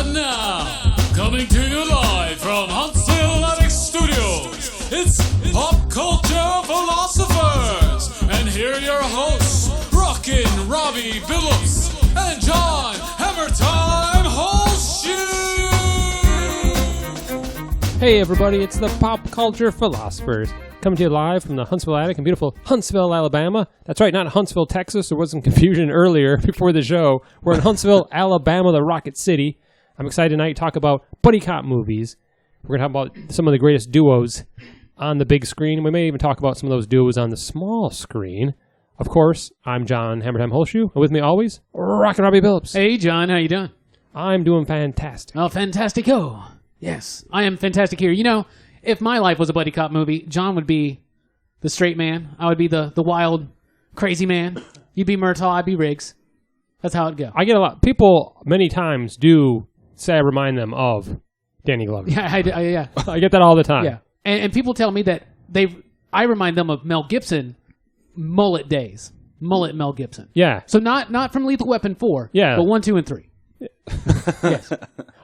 And now, coming to you live from Huntsville Attic Studios, it's Pop Culture Philosophers. And here are your hosts, Rockin, Robbie, Billups, and John Hammertime Holshoe. Hey everybody, it's the Pop Culture Philosophers, coming to you live from the Huntsville Attic in beautiful Huntsville, Alabama. That's right, not Huntsville, Texas. There was some confusion earlier before the show. We're in Huntsville, Alabama, the Rocket City. I'm excited tonight to talk about buddy cop movies. We're going to talk about some of the greatest duos on the big screen. We may even talk about some of those duos on the small screen. Of course, I'm John Hammertime Holshoe, and with me always, Rockin' Robbie Billups. Hey John, how you doing? I'm doing fantastic. Oh, fantastico. Yes, I am fantastic here. You know, if my life was a buddy cop movie, John would be the straight man. I would be the wild, crazy man. You'd be Murtaugh, I'd be Riggs. That's how it'd go. I get a lot. People many times do say I remind them of Danny Glover. Yeah, yeah. I get that all the time. Yeah, and people tell me that I remind them of Mel Gibson mullet days. Mullet Mel Gibson. Yeah. So not from Lethal Weapon 4, yeah, but 1, 2, and 3. Yes.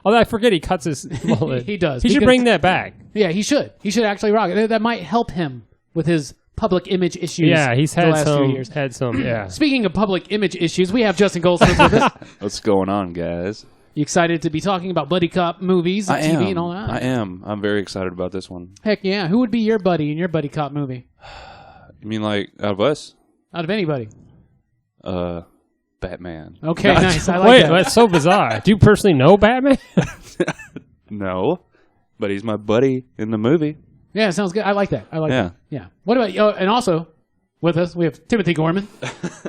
Although I forget he cuts his mullet. He does. He should bring that back. Yeah, he should. He should actually rock it. That might help him with his public image issues. Yeah, he's had the last some. few years. Yeah. Speaking of public image issues, we have Justin Goldsmith with us. What's going on, guys? You excited to be talking about buddy cop movies and TV and all that? I am. I'm very excited about this one. Heck yeah. Who would be your buddy in your buddy cop movie? You mean like out of us? Out of anybody. Batman. Okay, nice. I like Wait, that. that's so bizarre. Do you personally know Batman? No, but he's my buddy in the movie. Yeah, sounds good. I like that. Yeah. What about you? And also, with us, we have Timothy Gorman.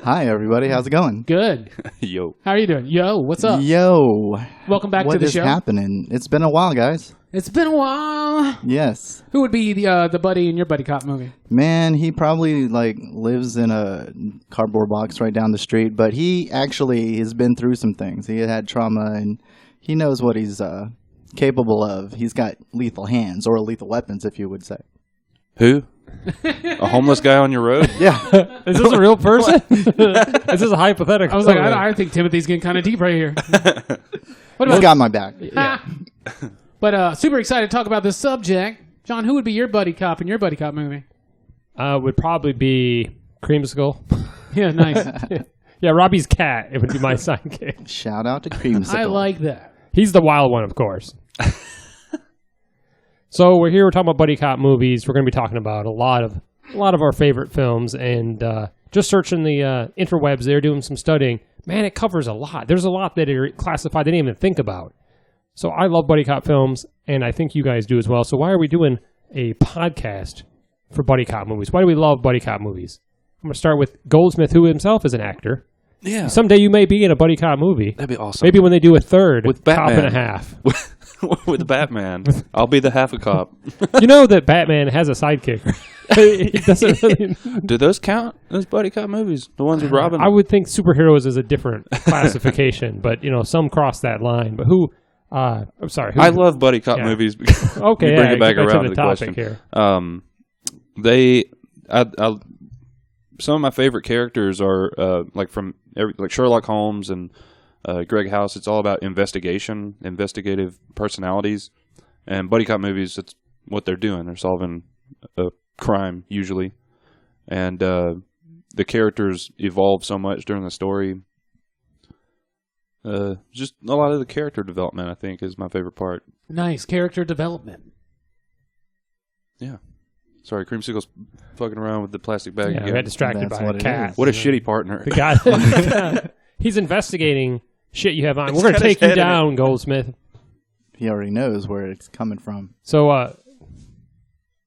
Hi, everybody. How's it going? Good. Yo. How are you doing? Yo, what's up? Yo. Welcome back to the show. What is happening? It's been a while, guys. It's been a while. Yes. Who would be the buddy in your buddy cop movie? Man, he probably lives in a cardboard box right down the street, but he actually has been through some things. He had trauma, and he knows what he's capable of. He's got lethal hands, or lethal weapons, if you would say. Who? A homeless guy on your road? Yeah. Is this a real person? Is this a hypothetical? I was like, I think Timothy's getting kind of deep right here. He's got my back. Yeah. But super excited to talk about this subject. John, who would be your buddy cop in your buddy cop movie? Would probably be Creamsicle. Yeah, nice. Yeah, Robbie's cat. It would be my sidekick. Shout out to Creamsicle. I like that. He's the wild one, of course. So we're here. We're talking about buddy cop movies. We're going to be talking about a lot of our favorite films, and just searching the interwebs. They're doing some studying. Man, it covers a lot. There's a lot that are classified they didn't even think about. So I love buddy cop films, and I think you guys do as well. So why are we doing a podcast for buddy cop movies? Why do we love buddy cop movies? I'm going to start with Goldsmith, who himself is an actor. Yeah. Someday you may be in a buddy cop movie. That'd be awesome. Maybe when they do a third with cop Batman. and a half. With Batman. I'll be the half a cop. You know that Batman has a sidekick. He doesn't really... Do those count as buddy cop movies? The ones with Robin? I would think superheroes is a different classification, but some cross that line. But who... I'm sorry. I love buddy cop movies. Because okay, bring it back get around to to the the topic question. Here. Some of my favorite characters are like Sherlock Holmes and Greg House. It's all about investigative personalities, and buddy cop movies. That's what they're doing. They're solving a crime usually, and the characters evolve so much during the story. Just a lot of the character development, I think, is my favorite part. Nice character development. Yeah. Sorry, Creamsicle's fucking around with the plastic bag Yeah, again. I got distracted by a cat. What a shitty partner. The guy, he's investigating shit you have on. We're going to take you down, Goldsmith. He already knows where it's coming from. So,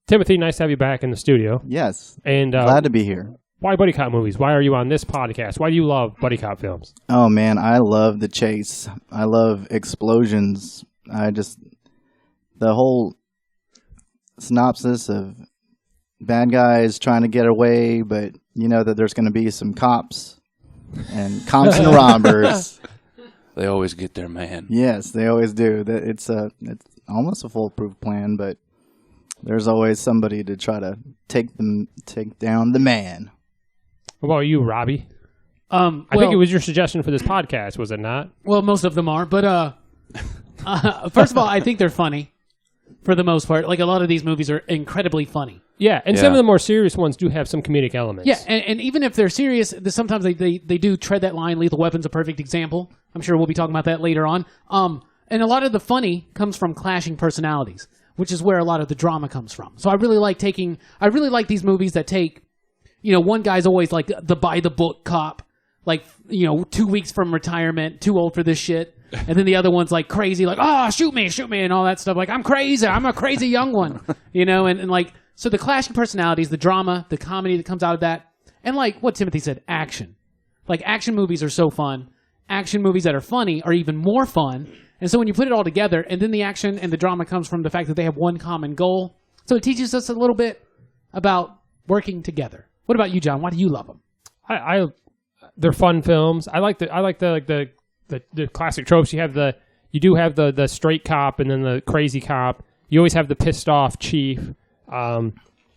Timothy, nice to have you back in the studio. Yes. And glad to be here. Why buddy cop movies? Why are you on this podcast? Why do you love buddy cop films? Oh, man, I love the chase. I love explosions. The whole synopsis of bad guys trying to get away, but you know that there's going to be some cops and robbers. They always get their man. Yes, they always do. It's almost a foolproof plan, but there's always somebody to try to take down the man. What about you, Robbie? I think it was your suggestion for this podcast, was it not? Well, most of them are, but First of all, I think they're funny for the most part. Like, a lot of these movies are incredibly funny. Yeah, and some of the more serious ones do have some comedic elements. Yeah, and even if they're serious, sometimes they do tread that line. Lethal Weapon's a perfect example. I'm sure we'll be talking about that later on. And a lot of the funny comes from clashing personalities, which is where a lot of the drama comes from. So I really like these movies that take, one guy's always like the by-the-book cop, like, 2 weeks from retirement, too old for this shit. And then the other one's like crazy, like, shoot me, and all that stuff. Like, I'm crazy, I'm a crazy young one, and like, so the clashing personalities, the drama, the comedy that comes out of that, and like what Timothy said, action. Like, action movies are so fun. Action movies that are funny are even more fun. And so when you put it all together, and then the action and the drama comes from the fact that they have one common goal. So it teaches us a little bit about working together. What about you, John? Why do you love them? They're fun films. I like the classic tropes. You do have the straight cop and then the crazy cop. You always have the pissed off chief. And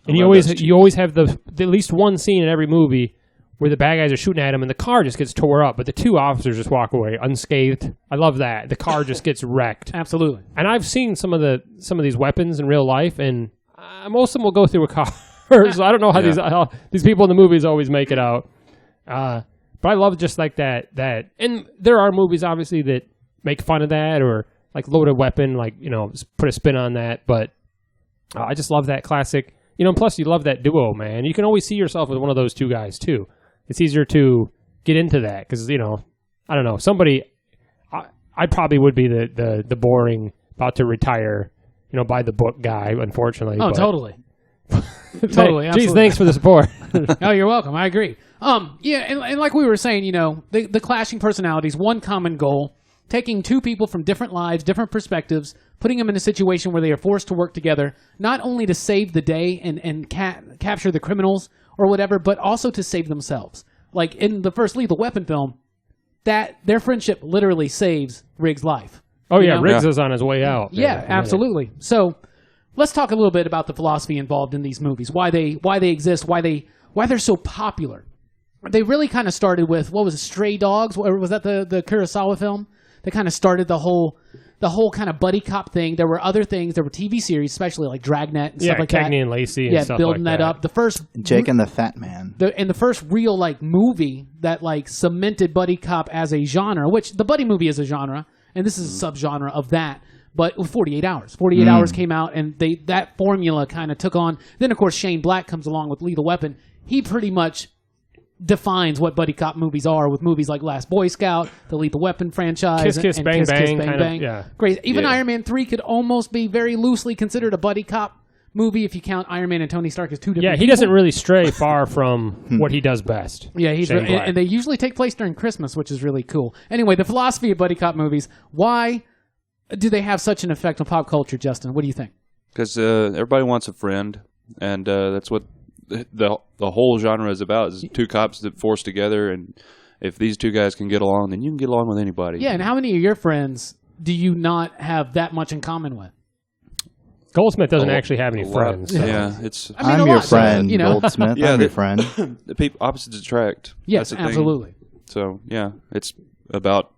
you always have at least one scene in every movie where the bad guys are shooting at him and the car just gets tore up, but the two officers just walk away unscathed. I love that. The car just gets wrecked. Absolutely. And I've seen some of these weapons in real life, and most of them will go through a car. So I don't know how these people in the movies always make it out. But I love just like that. And there are movies obviously that make fun of that, or like Loaded Weapon, like, put a spin on that. But I just love that classic. And plus you love that duo, man. You can always see yourself with one of those two guys too. It's easier to get into that because, I don't know, I probably would be the boring, about to retire, by the book guy, unfortunately. Oh, but, totally. Totally. Geez, thanks for the support. Oh, you're welcome. I agree. Yeah, and like we were saying, the clashing personalities, one common goal, taking two people from different lives, different perspectives, putting them in a situation where they are forced to work together, not only to save the day and capture the criminals or whatever, but also to save themselves. Like in the first Lethal Weapon film, that their friendship literally saves Riggs' life. Oh, yeah, Riggs is on his way out. Yeah, absolutely. So let's talk a little bit about the philosophy involved in these movies, why they exist, why they're so popular. They really kind of started with, what was it, Stray Dogs? Or was that the Kurosawa film? They kind of started the whole kind of buddy cop thing. There were otnet things. There were TV series, especially like Dragnet and stuff like that. Cagney and Lacey and stuff building like that up. The first Jake and the Fat Man. The first real like movie that like cemented buddy cop as a genre, which the buddy movie is a genre, and this is a subgenre of that. But 48 Hours. 48 Hours came out, and that formula kind of took on. Then, of course, Shane Black comes along with Lethal Weapon. He pretty much defines what buddy cop movies are with movies like Last Boy Scout, the Lethal Weapon franchise, Kiss, and Bang, Kiss, Bang, Kiss, Bang, kind Bang. of, yeah. Great. Even Iron Man 3 could almost be very loosely considered a buddy cop movie if you count Iron Man and Tony Stark as two different people. He doesn't really stray far from what he does best. Yeah, and they usually take place during Christmas, which is really cool. Anyway, the philosophy of buddy cop movies, why do they have such an effect on pop culture, Justin? What do you think? Because everybody wants a friend, and that's what the whole genre is about, is two cops that force together, and if these two guys can get along, then you can get along with anybody. Yeah, and how many of your friends do you not have that much in common with? Goldsmith doesn't actually have any friends. So. Yeah, I'm your friend, Goldsmith. Yeah, I'm your friend. The people opposites attract. Yes, That's the absolutely. thing. So yeah, it's about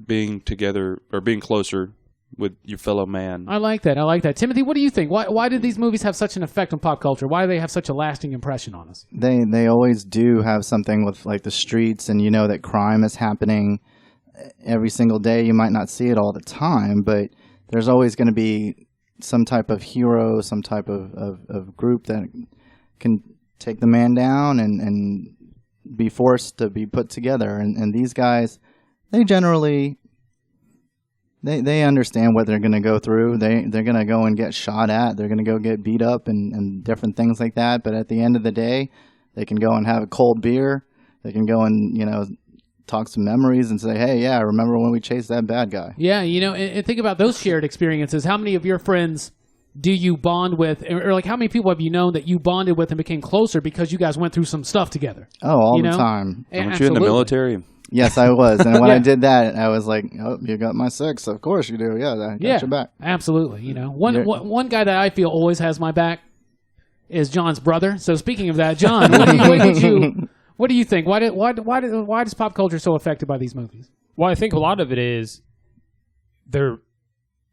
being together or being closer with your fellow man. I like that. Timothy, what do you think? Why did these movies have such an effect on pop culture? Why do they have such a lasting impression on us? They always do have something with like the streets, and that crime is happening every single day. You might not see it all the time, but there's always going to be some type of hero, some type of group that can take the man down and be forced to be put together. And these guys, they generally... They understand what they're going to go through. They're going to go and get shot at. They're going to go get beat up and different things like that. But at the end of the day, they can go and have a cold beer. They can go and, talk some memories and say, hey, yeah, remember when we chased that bad guy? Yeah, and think about those shared experiences. How many of your friends do you bond with? Or like how many people have you known that you bonded with and became closer because you guys went through some stuff together? Oh, all the time. Weren't you in the military? Yes, I was. And when I did that, I was like, oh, you got my six. Of course you do. Yeah, I got your back. Absolutely. One guy that I feel always has my back is John's brother. So speaking of that, John, what do you think? Why is pop culture so affected by these movies? Well, I think a lot of it is they're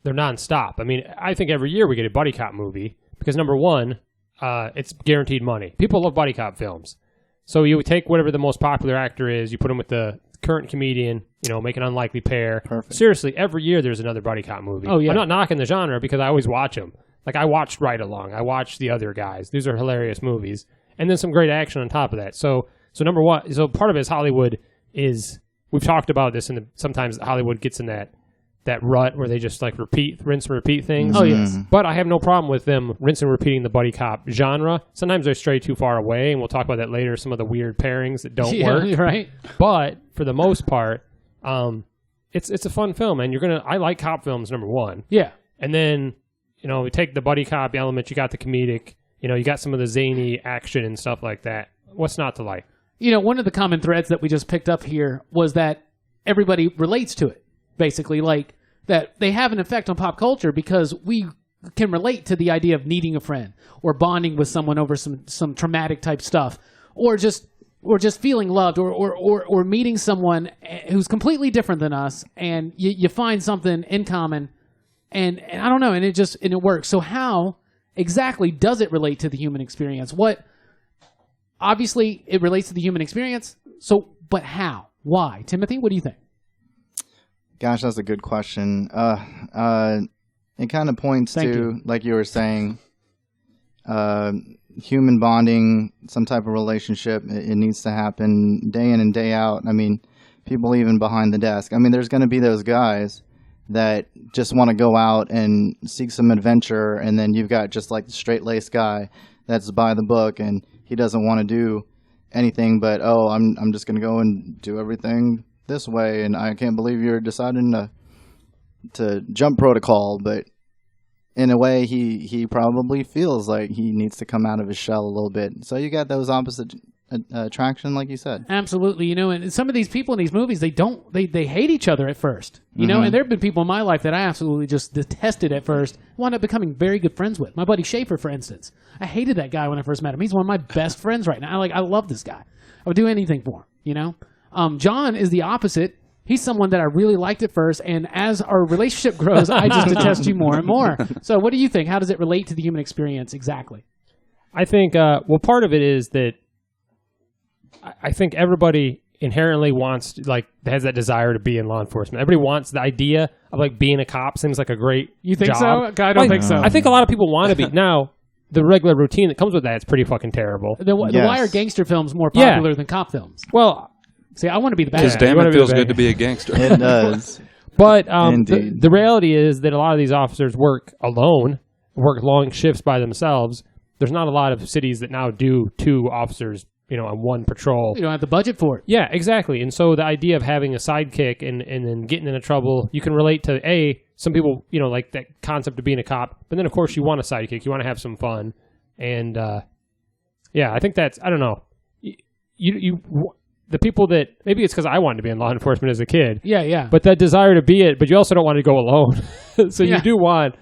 they're nonstop. I mean, I think every year we get a buddy cop movie because number one, it's guaranteed money. People love buddy cop films. So you take whatever the most popular actor is, you put him with the current comedian, make an unlikely pair. Perfect. Seriously, every year there's another buddy cop movie. Oh, yeah. I'm not knocking the genre because I always watch them. Like, I watched Ride Along. I watched The Other Guys. These are hilarious movies. And then some great action on top of that. So number one, so part of it is Hollywood is, we've talked about this, and sometimes Hollywood gets in that rut where they just like rinse and repeat things. Oh, yes. But I have no problem with them rinse and repeating the buddy cop genre. Sometimes they stray too far away, and we'll talk about that later, some of the weird pairings that don't work. Right. But for the most part, it's a fun film, and I like cop films, number one. Yeah. And then, we take the buddy cop element, you got the comedic, you got some of the zany action and stuff like that. What's not to like? One of the common threads that we just picked up here was that everybody relates to it, basically, like that they have an effect on pop culture because we can relate to the idea of needing a friend or bonding with someone over some traumatic type stuff, or just feeling loved, or meeting someone who's completely different than us, and you find something in common, and I don't know, and it works. So how exactly does it relate to the human experience? Obviously it relates to the human experience. So, but how? Why? Timothy, what do you think? Gosh, that's a good question. It kind of points like you were saying, human bonding, some type of relationship. It needs to happen day in and day out. I mean, people even behind the desk. I mean, there's going to be those guys that just want to go out and seek some adventure, and then you've got just like the straight-laced guy that's by the book, and he doesn't want to do anything but, I'm just going to go and do everything this way, and I can't believe you're deciding to jump protocol. But in a way, he probably feels like he needs to come out of his shell a little bit. So you got those opposite attraction, like you said. Absolutely. And some of these people in these movies, they hate each other at first, and there have been people in my life that I absolutely just detested at first, wound up becoming very good friends with. My buddy Schaefer, for instance. I hated that guy when I first met him. He's one of my best friends right now. I love this guy. I would do anything for him, John is the opposite. He's someone that I really liked at first, and as our relationship grows, I just detest you more and more. So what do you think? How does it relate to the human experience exactly? I think, part of it is that I think everybody inherently has that desire to be in law enforcement. Everybody wants the idea of being a cop. Seems like a great You think job. so? I don't think so. I think a lot of people want to be. Now, the regular routine that comes with that is pretty fucking terrible. The why are gangster films more popular than cop films? Well, see, I want to be the bad Because guy. damn, it feels good to be a gangster. It does. But Indeed. the reality is that a lot of these officers work alone, work long shifts by themselves. There's not a lot of cities that now do two officers, on one patrol. You don't have the budget for it. Yeah, exactly. And so the idea of having a sidekick and then getting into trouble, you can relate to, some people, like that concept of being a cop. But then, of course, you want a sidekick. You want to have some fun. And, I think that's, I don't know. The people that, maybe it's because I wanted to be in law enforcement as a kid. Yeah. But that desire to be it, but you also don't want to go alone. So Yeah. you do want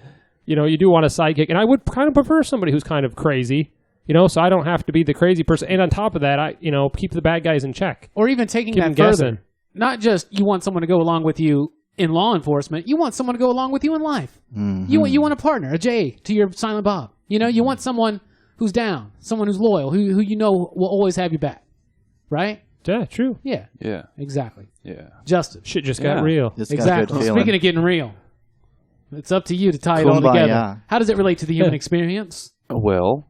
a sidekick. And I would kind of prefer somebody who's kind of crazy, so I don't have to be the crazy person. And on top of that, I keep the bad guys in check. Or even taking Keep that them further. guessing. Not just you want someone to go along with you in law enforcement. You want someone to go along with you in life. Mm-hmm. You want a partner, a J to your Silent Bob. You want someone who's down, someone who's loyal, who will always have your back. Right? Yeah, true. Yeah. Yeah. Exactly. Yeah. Justin. Shit just Yeah. got real. It's got a Exactly. good feeling. Speaking of getting real, it's up to you to tie it all Kumbaya. together. How does it relate to the human experience? Well,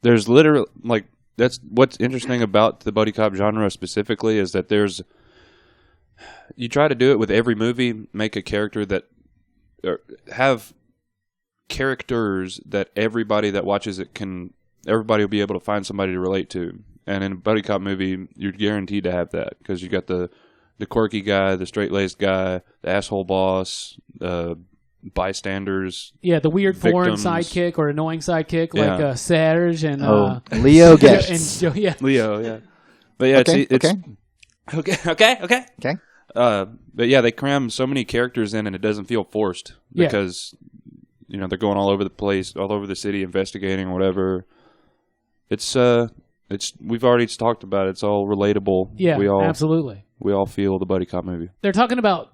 there's literally that's what's interesting about the buddy cop genre specifically is that you try to do it with every movie, make a character that have characters that everybody that watches it everybody will be able to find somebody to relate to. And in a buddy cop movie, you're guaranteed to have that because you got the quirky guy, the straight-laced guy, the asshole boss, bystanders. Yeah, the weird foreign Victims. sidekick or annoying sidekick Yeah. like Serge and Leo guests. and yeah. Leo, yeah. But yeah, Okay, it's okay. okay. But yeah, they cram so many characters in, and it doesn't feel forced Yeah. because they're going all over the place, all over the city, investigating or whatever. It's we've already talked about it. It's all relatable. Yeah, we all absolutely. we all feel the buddy cop movie. They're talking about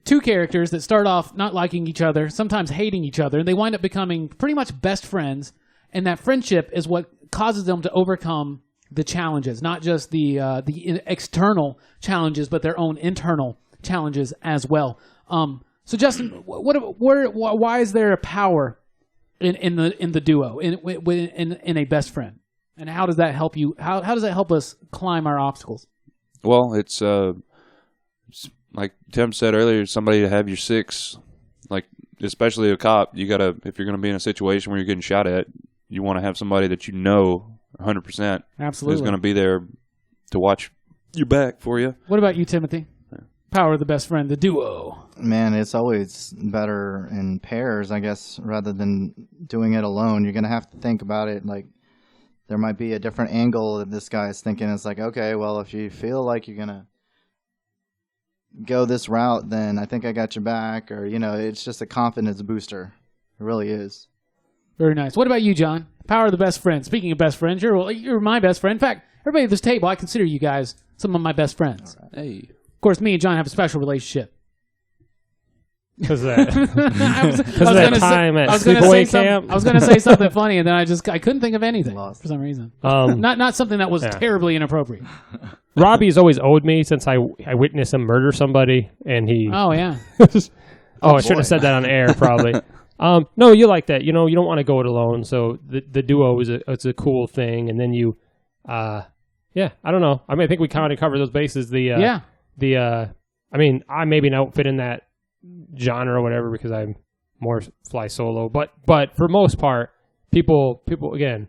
two characters that start off not liking each other, sometimes hating each other, and they wind up becoming pretty much best friends. And that friendship is what causes them to overcome the challenges, not just the external challenges, but their own internal challenges as well. So, Justin, why is there a power in the duo in a best friend, and how does that help you? How does that help us climb our obstacles? Well, it's like Tim said earlier, somebody to have your six. Like, especially a cop, if you're going to be in a situation where you're getting shot at, you want to have somebody that you know 100% Absolutely is going to be there to watch your back for you. What about you, Timothy? Power of the best friend, the duo. Man, it's always better in pairs, I guess, rather than doing it alone. You're going to have to think about it. Like, there might be a different angle that this guy is thinking. It's like, okay, well, if you feel like you're going to go this route, then I think I got your back. Or, it's just a confidence booster. It really is. Very nice. What about you, John? Power of the best friend. Speaking of best friends, you're my best friend. In fact, everybody at this table, I consider you guys some of my best friends. Right. Hey. Of course, me and John have a special relationship. Because of that. I was that time at sleepaway camp. I was going to say something funny, and then I couldn't think of anything Lost. for some reason. Um, Not something that was yeah. terribly inappropriate. Robbie's always owed me since I witnessed him murder somebody, and he. Oh yeah. I shouldn't have said that on air, probably. No, you like that. You don't want to go it alone. So the duo it's a cool thing, and then you, I don't know. I think we kind of covered those bases. I maybe don't fit in that genre or whatever because I'm more fly solo, but for most part, people again,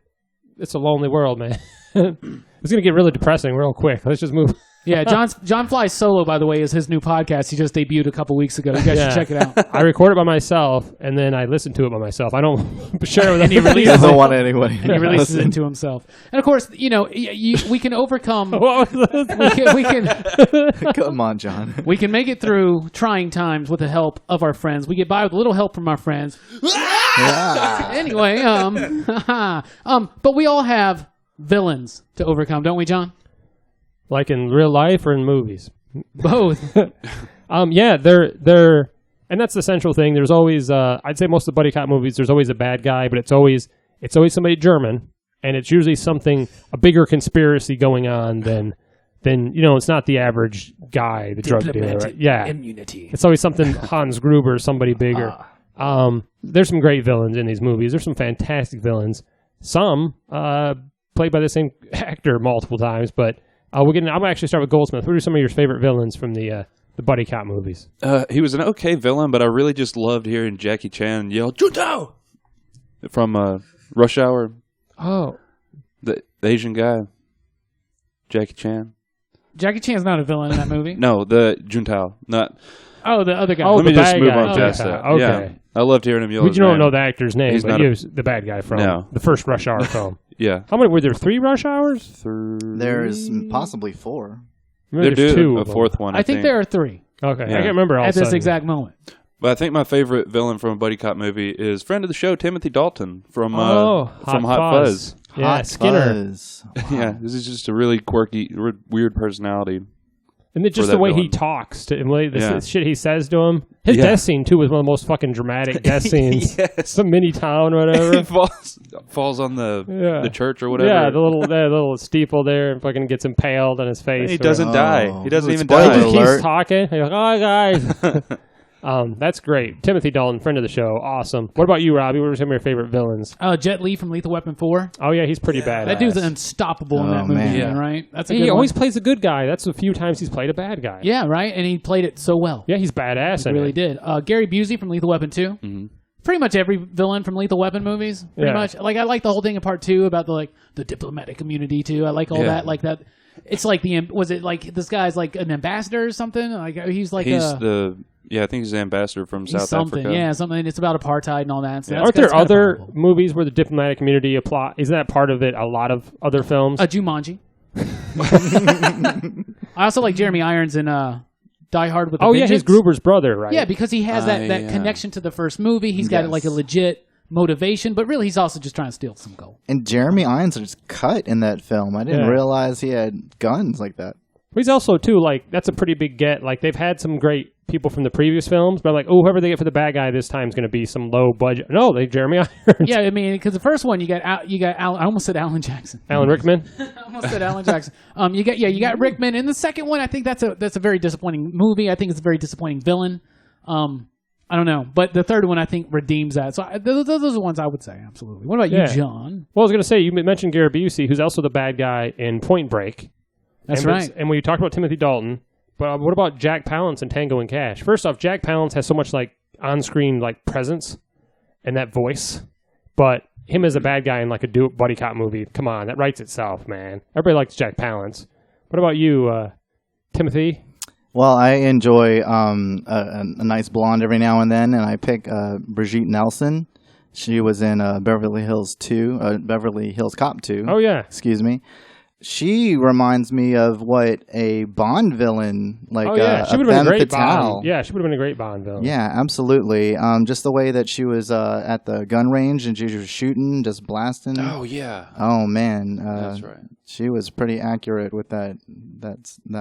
it's a lonely world, man. It's gonna get really depressing real quick. Let's just move. Yeah, John Flies Solo, by the way, is his new podcast. He just debuted a couple weeks ago. You guys should check it out. I record it by myself, and then I listen to it by myself. I don't share it with anyone. He doesn't want anybody. And he releases it to himself. And of course, we can overcome. What was this? we can Come on, John. we can make it through trying times with the help of our friends. We get by with a little help from our friends. Yeah. Anyway, but we all have villains to overcome, don't we, John? Like in real life or in movies? Both. Yeah, they're, and that's the central thing. There's always, I'd say most of the buddy cop movies, there's always a bad guy, but it's always somebody German, and it's usually a bigger conspiracy going on than it's not the average guy, the drug dealer, right? Yeah, immunity. it's always something Hans Gruber, somebody bigger. There's some great villains in these movies. There's some fantastic villains. Some played by the same actor multiple times, but. I'm going to actually start with Goldsmith. What are some of your favorite villains from the buddy cop movies? He was an okay villain, but I really just loved hearing Jackie Chan yell "Junto" from Rush Hour. Oh, The Asian guy, Jackie Chan. Jackie Chan's not a villain in that movie. No, the Juntao, not. Oh, the other guy. Oh, Let me the just bad move guy. on past that. Okay. Yeah, I loved hearing him yell. But his you don't name. know the actor's name, He's but not he a- was the bad guy from No. the first Rush Hour film. Yeah, How many were there? 3 Rush Hours? There's possibly 4. Maybe they're there's 2 doing a of them. fourth one. I think there are 3 Okay, Yeah. I can't remember all at of a this sudden. exact moment. But I think my favorite villain from a buddy cop movie is friend of the show Timothy Dalton from Hot Fuzz. Yeah, Hot Skinner. Fuzz. Yeah, this is just a really quirky, weird personality. And then just for the that way he villain. talks to him, the Yeah. shit he says to him. His Yeah. death scene, too, was one of the most fucking dramatic death scenes. Yes. Some mini town or whatever. He falls on the church or whatever. Yeah, the little steeple there and fucking gets impaled on his face. He or doesn't whatever. die. He doesn't even Spoiler He die. just alert. keeps talking. He's like, oh, guys. That's great. Timothy Dalton, friend of the show. Awesome. What about you, Robbie? What are some of your favorite villains? Jet Li from Lethal Weapon 4. Oh, yeah, he's pretty bad. That dude's unstoppable in that Oh, movie, man. man, right? That's a He good always one. plays a good guy. That's a few times he's played a bad guy. Yeah, right? And he played it so well. Yeah, he's badass. He in really it. did. Gary Busey from Lethal Weapon 2. Mm-hmm. Pretty much every villain from Lethal Weapon movies. Pretty Yeah. much. Like, I like the whole thing in part 2 about the diplomatic immunity, too. I like all Yeah. that. Like that. It's like was it like this guy's like an ambassador or something? Like he's like He's a... I think he's the ambassador from He's South something, Africa. yeah, something. It's about apartheid and all that. So Aren't there other movies where the diplomatic immunity apply? Isn't that part of it? A lot of other films. Jumanji. I also like Jeremy Irons in Die Hard with a Oh yeah, Vengeance. he's Gruber's brother, right? Yeah, because he has that yeah. connection to the first movie. He's got like a legit motivation, but really he's also just trying to steal some gold. And Jeremy Irons is cut in that film. I didn't Yeah. realize he had guns like that. He's also too like that's a pretty big get. Like they've had some great people from the previous films, but I'm like, oh, whoever they get for the bad guy this time is going to be some low budget. No, they Jeremy Irons. Yeah, I mean, because the first one you got Alan, I almost said Alan Jackson. Alan Rickman. I almost said Alan Jackson. You got Rickman. And the second one, I think that's a very disappointing movie. I think it's a very disappointing villain. I don't know, but the third one I think redeems that. So those are the ones I would say absolutely. What about you, John? Well, I was going to say you mentioned Gary Busey, who's also the bad guy in Point Break. That's right. And we talked about Timothy Dalton. But what about Jack Palance and Tango and Cash? First off, Jack Palance has so much like on-screen like presence and that voice, but him as a bad guy in like a buddy cop movie, come on, that writes itself, man. Everybody likes Jack Palance. What about you, Timothy? Well, I enjoy a nice blonde every now and then, and I pick Brigitte Nelson. She was in Beverly Hills Cop 2. Oh yeah, excuse me. She reminds me of what a Bond villain, like she would have been a great Patel. Bond. Yeah, she would have been a great Bond villain. Yeah, absolutely. Just the way that she was at the gun range and she was shooting, just blasting. Oh yeah. Oh man, that's right. She was pretty accurate with that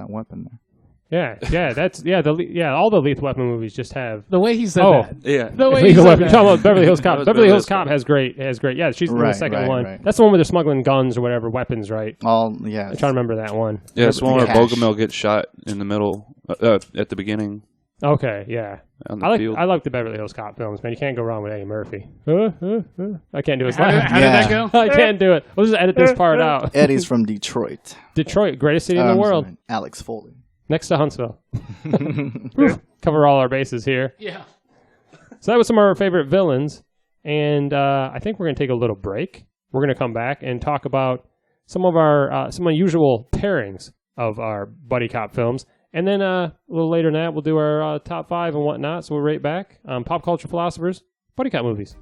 weapon there. Yeah, all the Lethal Weapon movies just have the way he said that. Yeah. The way Lethal he said Weapon. that. You're talking about Beverly Hills Cop. was Beverly Hills Cop. Cop has great. Yeah, she's in the second one. Right. That's the one where they're smuggling guns or whatever, weapons, right? I'm trying to remember that one. Yeah, it's one where Cash. Bogomil gets shot in the middle at the beginning. Okay, yeah. On the field. I like the Beverly Hills Cop films, man. You can't go wrong with Eddie Murphy. I can't do his How laugh. did that go? I can't do it. We'll just edit this part out. Eddie's from Detroit. Detroit, greatest city in the world. Sorry, Alex Foley. Next to Huntsville. Cover all our bases here. Yeah. So that was some of our favorite villains. And I think we're going to take a little break. We're going to come back and talk about some of our some unusual pairings of our buddy cop films. And then a little later than that, we'll do our top 5 and whatnot. So we'll rate back Pop Culture Philosophers, buddy cop movies.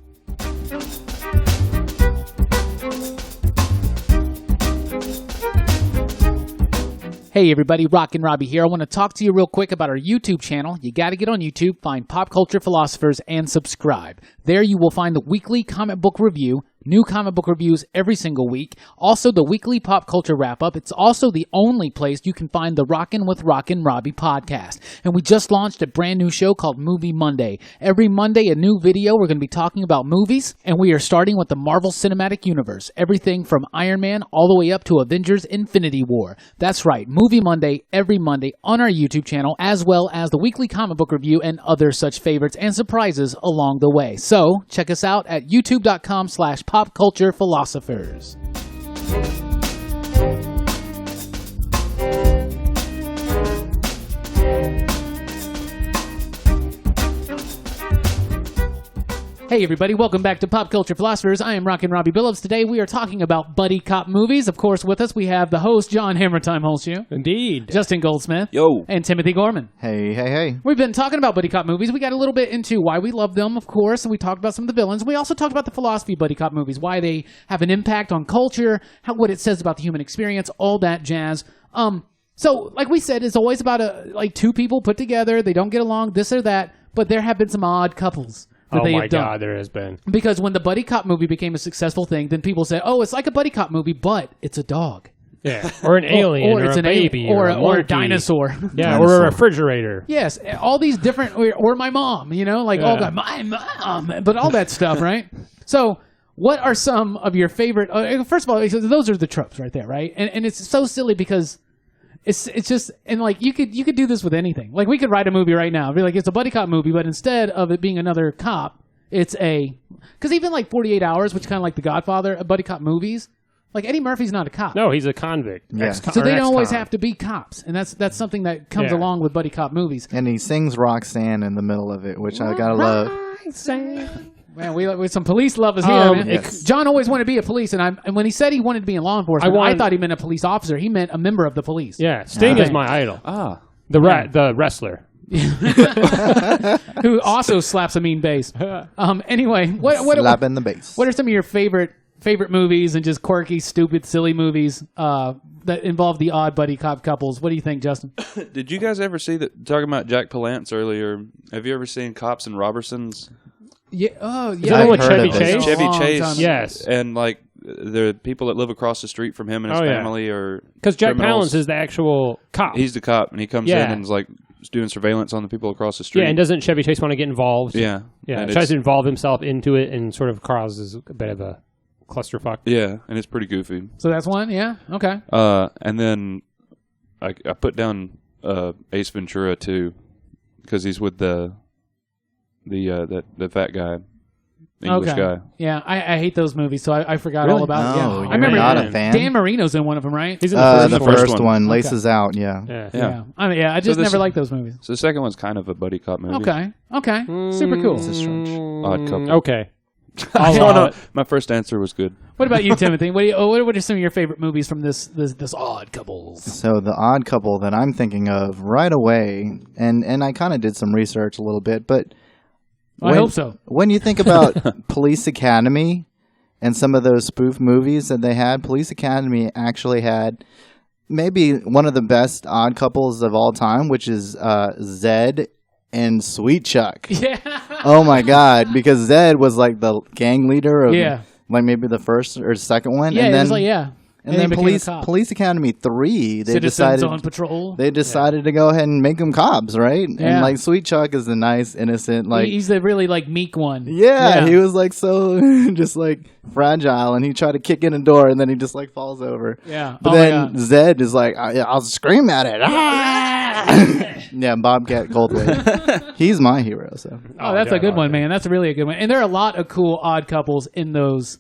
Hey everybody, Rockin' Robbie here. I want to talk to you real quick about our YouTube channel. You got to get on YouTube, find Pop Culture Philosophers, and subscribe. There you will find the weekly comic book review, new comic book reviews every single week. Also, the weekly pop culture wrap-up. It's also the only place you can find the Rockin' with Rockin' Robbie podcast. And we just launched a brand new show called Movie Monday. Every Monday, a new video. We're going to be talking about movies, and we are starting with the Marvel Cinematic Universe. Everything from Iron Man all the way up to Avengers Infinity War. That's right, Movie Monday every Monday on our YouTube channel, as well as the weekly comic book review and other such favorites and surprises along the way. So, check us out at youtube.com/popculturephilosophers. Hey everybody, welcome back to Pop Culture Philosophers. I am Rockin' Robbie Billups. Today we are talking about buddy cop movies. Of course, with us we have the host, John Hammertime Holshoe. Indeed. Justin Goldsmith. Yo. And Timothy Gorman. Hey. We've been talking about buddy cop movies. We got a little bit into why we love them, of course, and we talked about some of the villains. We also talked about the philosophy of buddy cop movies, why they have an impact on culture, what it says about the human experience, all that jazz. So, like we said, it's always about two people put together. They don't get along, this or that, but there have been some odd couples. Oh my God, there has been. Because when the buddy cop movie became a successful thing, then people say, oh, it's like a buddy cop movie, but it's a dog. Yeah, or an alien, or it's a baby, or a monkey. dinosaur. Yeah, or a refrigerator. Yes, all these different, or my mom, my mom, but all that stuff, right? So, what are some of your favorite? First of all, those are the tropes right there, right? And it's so silly because it's just, and like you could do this with anything. Like we could write a movie right now, be like it's a buddy cop movie, but instead of it being another cop, it's because even like 48 Hours, which kind of like The Godfather, buddy cop movies. Like Eddie Murphy's not a cop. No, he's a convict. Yeah. So they don't always have to be cops, and that's something that comes along with buddy cop movies. And he sings Roxanne in the middle of it, which I gotta love. Man, we some police lovers here. Man. Yes. John always wanted to be a police, and when he said he wanted to be in law enforcement, I thought he meant a police officer. He meant a member of the police. Yeah, Sting is my idol. The wrestler. Who also slaps a mean bass. Anyway, Slapping the bass. What are some of your favorite movies and just quirky, stupid, silly movies that involve the odd buddy cop couples? What do you think, Justin? Did you guys ever see that? Talking about Jack Palance earlier, have you ever seen Cops and Robertsons? Yeah. Oh, Is yeah. that I've with heard Chevy of it. Chase? Chevy Long Chase, time ago. Yes. and like the people that live across the street from him and his family are Because Jack criminals. Palance is the actual cop. He's the cop, and he comes in and is like doing surveillance on the people across the street. Yeah, and doesn't Chevy Chase want to get involved? Yeah. Yeah, And tries to involve himself into it and sort of causes a bit of a clusterfuck. Yeah, and it's pretty goofy. So that's one. Yeah. Okay. And then I put down Ace Ventura too, because he's with the fat guy, English guy. Yeah, I hate those movies, so I forgot Really? all about it. No, Yeah. you're I remember not a fan? Dan Marino's in one of them, right? He's in the first the one. first one, Okay. Laces Out. Yeah. Yeah. Yeah. I just So never this- liked those movies. So the second one's kind of a buddy cop movie. Okay. Super cool. Odd Couple. Okay. I I'll don't allow know. it. My first answer was good. What about you, Timothy? What are some of your favorite movies from this Odd Couples? So the Odd Couple that I'm thinking of right away, and I kind of did some research a little bit, but I hope so. When you think about Police Academy and some of those spoof movies that they had, Police Academy actually had maybe one of the best odd couples of all time, which is Zed and Sweet Chuck. Yeah. Oh my God, because Zed was like the gang leader of Yeah. like maybe the first or second one. Yeah, and it then, was like, yeah. And he then became a cop. Police Academy 3, they Citizens decided on Patrol. they decided to go ahead and make them cops, right? Yeah. And like Sweet Chuck is the nice, innocent, like He's the really like meek one. yeah, he was like so just like fragile, and he tried to kick in a door, and then he just like falls over. Yeah. But Oh my then God. Zed is like, I'll scream at it. Yeah, Bobcat Goldthwait. He's my hero. So Oh, that's yeah, a good I one, like man. That's really a good one. And there are a lot of cool odd couples in those,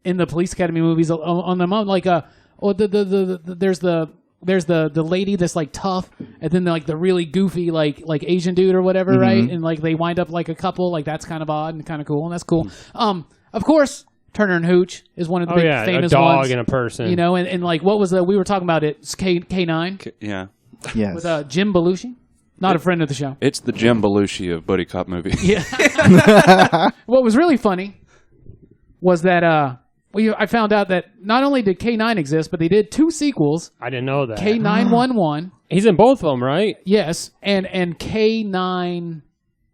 in the Police Academy movies on them. Like there's the lady that's like tough, and then like the really goofy like Asian dude or whatever, right? And like they wind up like a couple. Like that's kind of odd and kind of cool, and that's cool. Of course, Turner and Hooch is one of the Oh big yeah, famous a dog ones. and a person. You know, and like what was we were talking about it K9 Yeah. yes, with Jim Belushi, not a friend of the show. It's the Jim Belushi of buddy cop movies. Yeah. What was really funny was that I found out that not only did K9 exist, but they did 2 sequels. I didn't know that. K911, He's in both of them, right? yes, and K9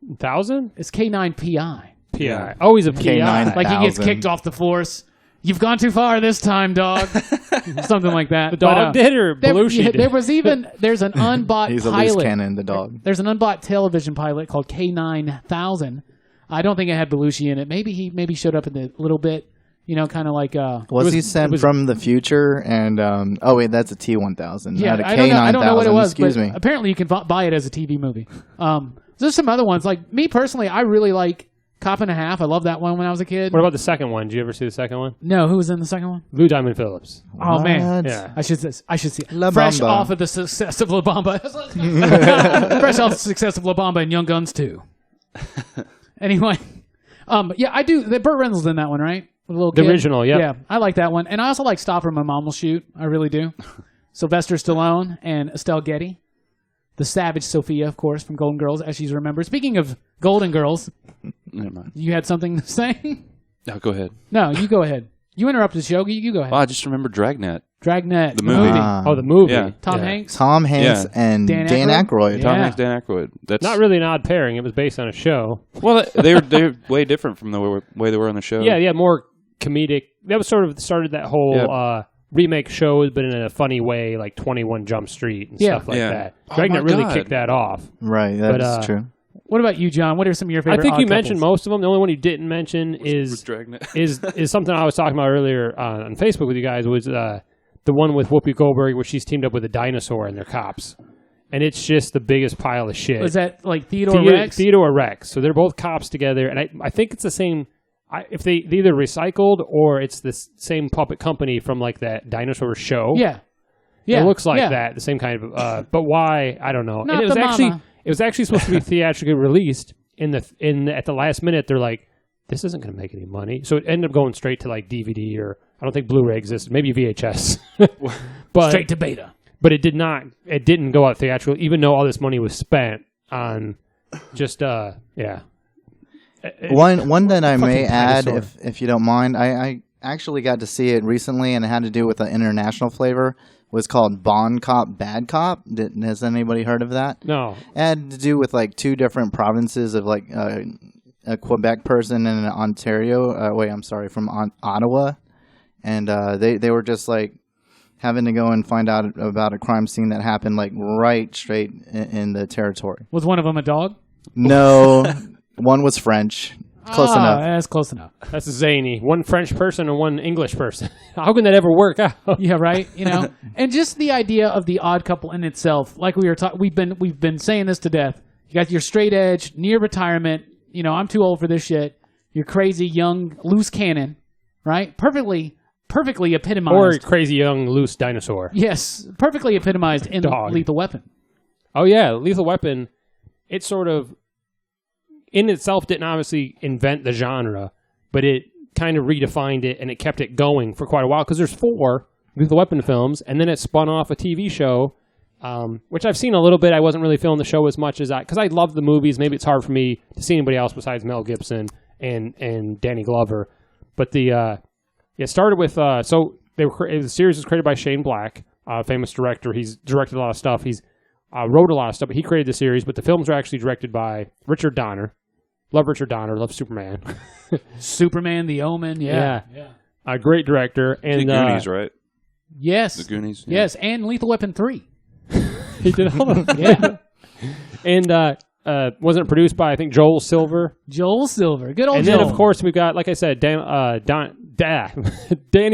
1,000? is K9PI. PI. Oh, he's a PI. K9. Like he gets 1,000. kicked off the force. You've gone too far this time, dog. Something like that. The dog did or Belushi did? There's an unbought he's a loose pilot. cannon, the dog. There's an unbought television pilot called K9000. I don't think it had Belushi in it. Maybe he showed up in it a little bit. You know, kind of like Was he sent from the future? And oh wait, that's a T1000, yeah, not a I K9000. don't know what it was. Excuse but me. Apparently, you can buy it as a TV movie. There's some other ones. Like me personally, I really like Cop and a Half. I loved that one when I was a kid. What about the second one? Did you ever see the second one? No, who was in the second one? Lou Diamond Phillips. Oh man, What? Yeah. I should see it. La Fresh Bamba. off of the success of La Bamba. Fresh off the success of La Bamba and Young Guns 2. Anyway, yeah, I do. Burt Reynolds in that one, right? With a little The kid. original, yep. Yeah, I like that one, and I also like Stop or My Mom Will Shoot. I really do. Sylvester Stallone and Estelle Getty, the savage Sophia, of course, from Golden Girls, as she's remembered. Speaking of Golden Girls, Never mind. you had something to say? No, go ahead. No, you go ahead. You interrupted the show. You go ahead. Oh, I just remember Dragnet. Dragnet, The movie. Oh, the movie. Yeah. Tom Yeah. Hanks. Tom Hanks Yeah. and Dan Dan Aykroyd? Aykroyd. Yeah. Tom Hanks, Dan Aykroyd. That's Not really an odd pairing. It was based on a show. Well, they're way different from the way they were on the show. Yeah, more comedic. That was sort of started that whole Yeah. remake shows, but in a funny way, like 21 Jump Street and Yeah. stuff like Yeah. that. Oh Dragnet my really God. kicked that off. Right, that's But, true. What about you, John? What are some of your favorite I think odd you mentioned couples? most of them. The only one you didn't mention Was is Dragnet. is something I was talking about earlier on Facebook with you guys, was the one with Whoopi Goldberg where she's teamed up with a dinosaur and they're cops. And it's just the biggest pile of shit. Was that like Theodore Rex? Theodore Rex. So they're both cops together. And I think it's the same. If they either recycled or it's the same puppet company from like that dinosaur show. Yeah. Yeah. It looks like yeah. that, the same kind of. But why? I don't know. Not And the it was actually supposed to be theatrically released. At the last minute, they're like, this isn't going to make any money. So it ended up going straight to like DVD, or I don't think Blu-ray existed, maybe VHS. But Straight to beta. But it didn't go out theatrically, even though all this money was spent on just yeah. One that I may fucking add, dinosaur. if you don't mind, I actually got to see it recently, and it had to do with an international flavor. It was called Bon Cop, Bad Cop. Has anybody heard of that? No. It had to do with like 2 different provinces of like a Quebec person and an Ontario. From Ottawa, and they were just like having to go and find out about a crime scene that happened like right straight in the territory. Was one of them a dog? No, one was French. Close enough. That's close enough. That's zany. One French person and one English person. How can that ever work out? Yeah, right. And just the idea of the odd couple in itself, like we were talking, we've been saying this to death. You got your straight edge, near retirement. I'm too old for this shit. You're crazy, young, loose cannon, right? Perfectly epitomized. Or crazy young loose dinosaur. Yes, perfectly epitomized in Dog. Lethal Weapon. Oh yeah, Lethal Weapon. It sort of, in itself, didn't obviously invent the genre, but it kind of redefined it and it kept it going for quite a while because there's 4 Lethal Weapon films, and then it spun off a TV show, which I've seen a little bit. I wasn't really feeling the show as much as because I love the movies. Maybe it's hard for me to see anybody else besides Mel Gibson and Danny Glover. But it started with the series was created by Shane Black, a famous director. He's directed a lot of stuff. He's wrote a lot of stuff, but he created the series. But the films are actually directed by Richard Donner. Love Richard Donner. Love Superman. Superman, The Omen. Yeah. A great director. And The Goonies, right? Yes. The Goonies. Yeah. Yes, and Lethal Weapon 3. he did all of them. Yeah. And wasn't it produced by, I think, Joel Silver? Joel Silver. Good old And Joel. then, of course, we've got, like I said, Danny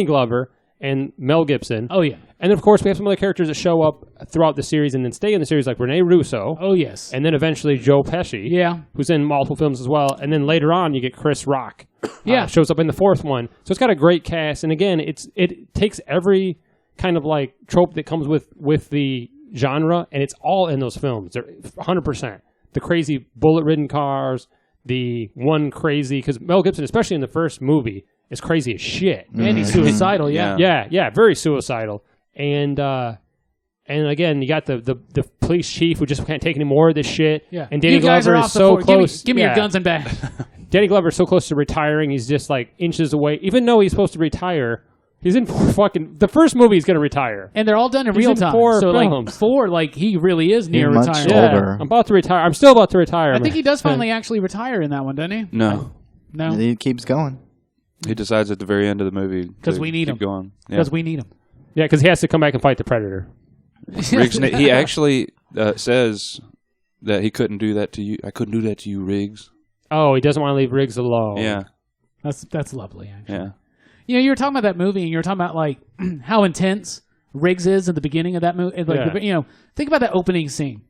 Glover and Mel Gibson. Oh, yeah. And then, of course, we have some other characters that show up throughout the series and then stay in the series, like Rene Russo. Oh, yes. And then eventually Joe Pesci. Yeah. Who's in multiple films as well. And then later on, you get Chris Rock. Yeah. Shows up in the 4th one. So it's got a great cast. And again, it takes every kind of like trope that comes with the genre, and it's all in those films. They're 100%. The crazy bullet-ridden cars, the one crazy... Because Mel Gibson, especially in the first movie, is crazy as shit. And he's suicidal, yeah. Yeah, very suicidal. And again, you got the police chief who just can't take any more of this shit. Yeah. And Danny You guys Glover are is off the so floor. close. Give me your guns and bags. Danny Glover is so close to retiring. He's just like inches away. Even though he's supposed to retire, he's in 4 fucking... The first movie he's going to retire. And they're all done in He's real in time. 4 so films. like 4, like he really is near Much retirement. older. I'm about to retire. I'm still about to retire. I think he does finally actually retire in that one, doesn't he? No. No, He keeps going. He decides at the very end of the movie because we need him. going. Yeah. Because we need him. Yeah, because he has to come back and fight the Predator. Riggs, he actually says that he couldn't do that to you. I couldn't do that to you, Riggs. Oh, he doesn't want to leave Riggs alone. Yeah. That's lovely, actually. Yeah. You were talking about that movie, and you were talking about like how intense Riggs is at the beginning of that movie. Like, think about that opening scene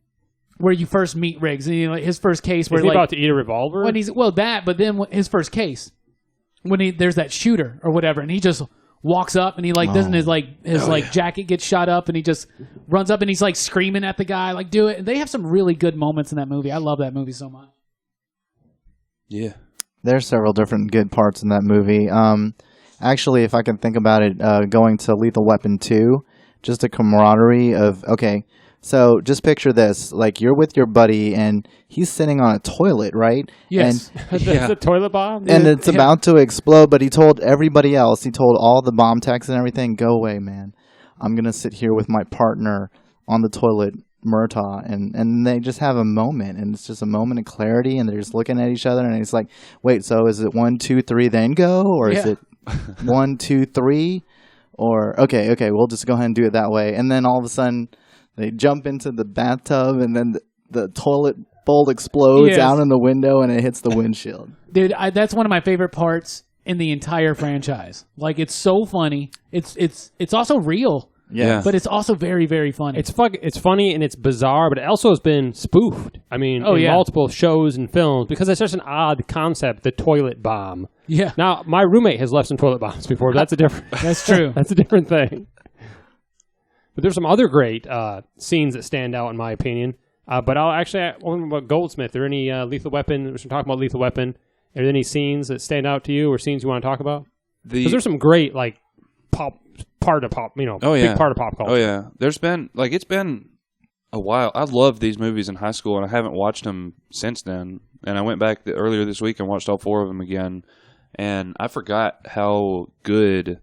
where you first meet Riggs, and like, his first case where Is he like about to eat a revolver? when he's but then his first case when there's that shooter or whatever, and he just walks up and he like doesn't his jacket get shot up, and he just runs up and he's like screaming at the guy like do it. And they have some really good moments in that movie. I love that movie so much. Yeah. There's several different good parts in that movie. Actually, if I can think about it, going to Lethal Weapon 2, just a camaraderie of, okay, so just picture this. Like, you're with your buddy, and he's sitting on a toilet, right? Yes. And, That's a toilet bomb? and it's about to explode, but he told everybody else, he told all the bomb techs and everything, go away, man. I'm going to sit here with my partner on the toilet, Murtaugh, and they just have a moment, and it's just a moment of clarity, and they're just looking at each other, and it's like, wait, so is it 1, 2, 3, then go, or is it 1, 2, 3, or okay, we'll just go ahead and do it that way, and then all of a sudden they jump into the bathtub, and then the toilet bowl explodes out in the window, and it hits the windshield. Dude, that's one of my favorite parts in the entire franchise. Like, it's so funny. It's also real. Yeah. But it's also very, very funny. It's funny and it's bizarre, but it also has been spoofed. I mean, in multiple shows and films, because it's such an odd concept, the toilet bomb. Yeah. Now, my roommate has left some toilet bombs before, but that's a different... That's true. That's a different thing. But there's some other great scenes that stand out, in my opinion. But I'll actually... about Goldsmith, are there any Lethal Weapon... We're talking about Lethal Weapon. Are there any scenes that stand out to you or scenes you want to talk about? Because there's some great, like, big part of pop culture. Oh, yeah. There's been... Like, it's been a while. I loved these movies in high school, and I haven't watched them since then. And I went back earlier this week and watched all 4 of them again. And I forgot how good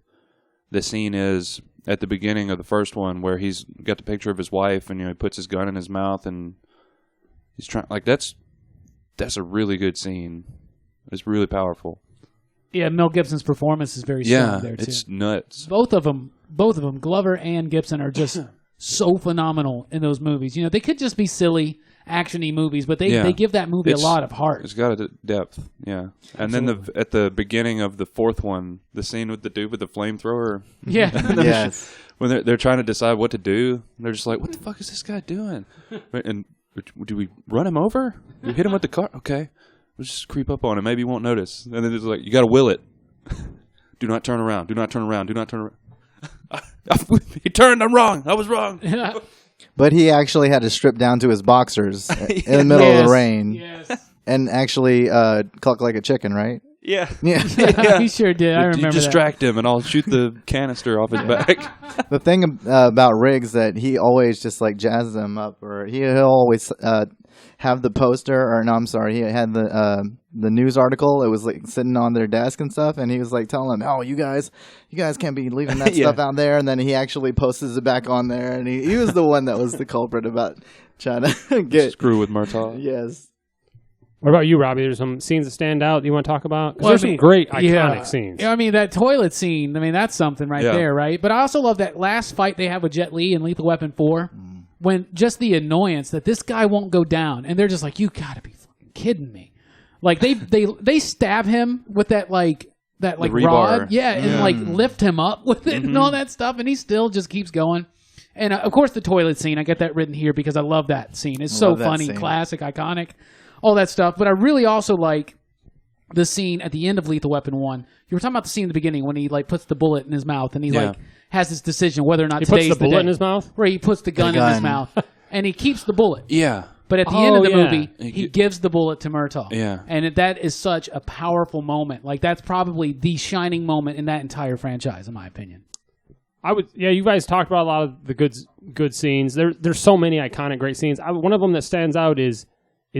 the scene is at the beginning of the first one, where he's got the picture of his wife, and he puts his gun in his mouth, and he's trying. Like, that's a really good scene. It's really powerful. Yeah, Mel Gibson's performance is very strong there, too. It's nuts. Both of them, Glover and Gibson, are just so phenomenal in those movies. You know, they could just be silly, action-y movies, but they give that movie a lot of heart. It's got a depth, yeah. And then at the beginning of the fourth one, the scene with the dude with the flamethrower. Yeah. Yes. When they're trying to decide what to do, they're just like, what the fuck is this guy doing? And do we run him over? Do we hit him with the car? Okay. We'll just creep up on him. Maybe he won't notice. And then it's like, you got to will it. Do not turn around. Do not turn around. Do not turn around. He turned. I'm wrong. I was wrong. But he actually had to strip down to his boxers in the middle of the rain. Yes. And actually cluck like a chicken, right? Yeah. Yeah. He sure did. I remember You distract him, and I'll shoot the canister off his back. The thing about Riggs that he always just like jazzes them up, or he'll always have the poster, or no, I'm sorry, he had the news article. It was like sitting on their desk and stuff, and he was like telling them, "Oh, you guys can't be leaving that stuff out there." And then he actually posts it back on there, and he was the one that was the culprit about trying to get Screw with Murtaugh. Yes. What about you, Robbie? There's some scenes that stand out that you want to talk about? 'Cause Well, there's some great, iconic scenes. Yeah, I mean, that toilet scene, I mean, that's something right there, right? But I also love that last fight they have with Jet Li in Lethal Weapon 4, when just the annoyance that this guy won't go down, and they're just like, you gotta be fucking kidding me. Like, they stab him with that rod, and like lift him up with it and all that stuff, and he still just keeps going. And of course, the toilet scene, I get that written here because I love that scene. It's so funny, classic, iconic. All that stuff, but I really also like the scene at the end of Lethal Weapon 1. You were talking about the scene at the beginning when he like puts the bullet in his mouth and he like has this decision whether or not he today's puts the bullet in his mouth? Where he puts the gun in his mouth and he keeps the bullet. Yeah. But at the end of the movie, he gives the bullet to Murtaugh. Yeah. And that is such a powerful moment. Like, that's probably the shining moment in that entire franchise, in my opinion. You guys talked about a lot of the good scenes. There's so many iconic, great scenes. One of them that stands out is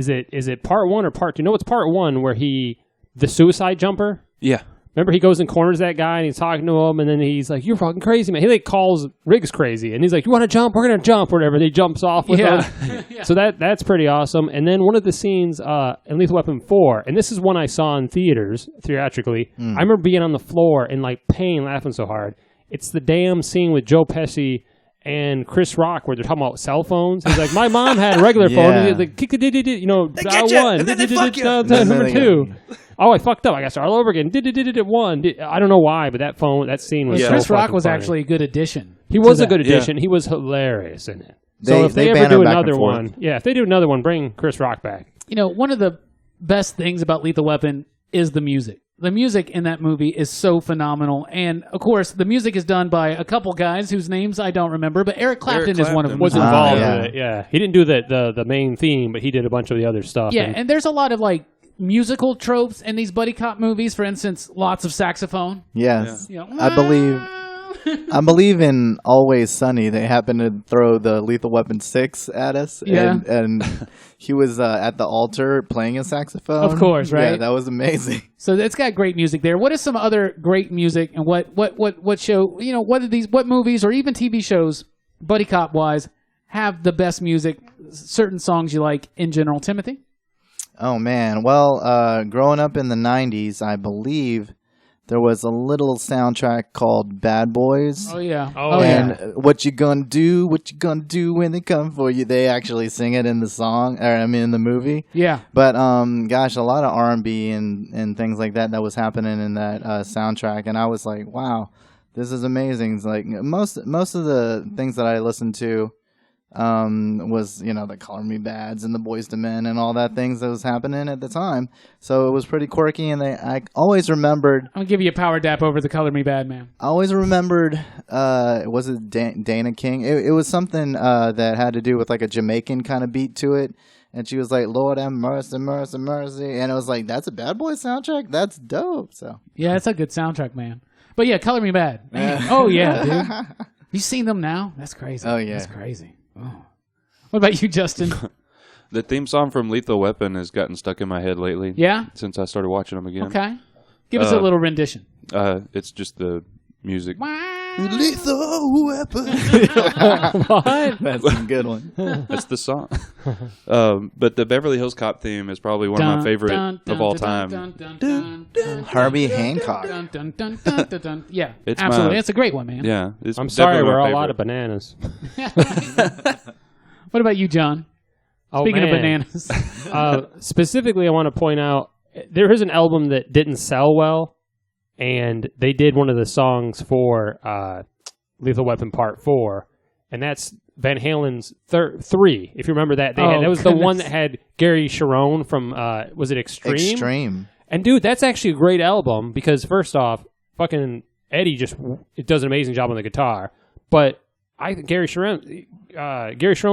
it part 1 or part 2? No, it's part 1 where the suicide jumper. Yeah. Remember, he goes and corners that guy, and he's talking to him, and then he's like, "You're fucking crazy, man." He like calls Riggs crazy, and he's like, "You want to jump? We're gonna jump," or whatever. And he jumps off with him. So that's pretty awesome. And then one of the scenes in Lethal Weapon 4, and this is one I saw in theaters theatrically. I remember being on the floor in like pain, laughing so hard. It's the damn scene with Joe Pesci and Chris Rock where they're talking about cell phones. He's like, my mom had a regular phone. And he's like, dial 1, dial number 2. Oh, I fucked up. I got to start all over again. 1. I don't know why, but that scene was so Chris Rock fucking was funny. actually a good addition. He was a good addition. He was hilarious in it. So if they ever do another one, if they do another one, bring Chris Rock back. You know, one of the best things about Lethal Weapon is the music. The music in that movie is so phenomenal. And, of course, the music is done by a couple guys whose names I don't remember, but Eric Clapton is one of them. Was involved with it, yeah. He didn't do the main theme, but he did a bunch of the other stuff. Yeah, and there's a lot of, like, musical tropes in these buddy cop movies. For instance, lots of saxophone. Yes. You know, I believe in Always Sunny, they happened to throw the Lethal Weapon 6 at us. Yeah. And he was at the altar playing a saxophone. Of course, right? Yeah, that was amazing. So it's got great music there. What is some other great music, and what show, you know, what movies or even TV shows, buddy cop wise, have the best music, certain songs you like in general? Timothy? Oh, man. Well, growing up in the 90s, I believe there was a little soundtrack called Bad Boys. Oh, yeah. And what you gonna do when they come for you? They actually sing it in the song, in the movie. Yeah. But, gosh, a lot of R&B and things like that was happening in that soundtrack. And I was like, wow, this is amazing. It's like most of the things that I listened to was, you know, the Color Me Bads and the Boyz II Men and all that things that was happening at the time. So it was pretty quirky, and I always remembered. I'm gonna give you a power dap over the Color Me Bad, man. I always remembered. Was it Dana King? It was something that had to do with like a Jamaican kind of beat to it, and she was like, "Lord have mercy, mercy, mercy," and it was like, "That's a Bad Boy soundtrack. That's dope." So yeah, it's a good soundtrack, man. But yeah, Color Me Bad. Man. Oh yeah, dude. You seen them now? That's crazy. Oh yeah, that's crazy. Oh. What about you, Justin? The theme song from Lethal Weapon has gotten stuck in my head lately. Yeah? Since I started watching them again. Okay. Give us a little rendition. It's just the music. Lethal weapon. What? That's a good one. That's the song. But the Beverly Hills Cop theme is probably one of my favorite of all time. Herbie Hancock. Yeah, It's absolutely. my- It's a great one, man. Yeah, I'm sorry, definitely we're my all out of favorite. bananas. What about you, John? Speaking of bananas. Specifically, I want to point out there is an album that didn't sell well, and they did one of the songs for Lethal Weapon Part 4, and that's Van Halen's 3. If you remember that, that was the one that had Gary Sharon from, was it Extreme? Extreme. And dude, that's actually a great album because first off, fucking Eddie it does an amazing job on the guitar, but I think Gary Sharon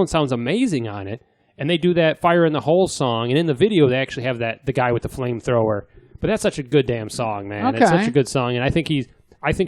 sounds amazing on it. And they do that Fire in the Hole song, and in the video they actually have the guy with the flamethrower. But that's such a good damn song, man. Okay. It's such a good song, and I think he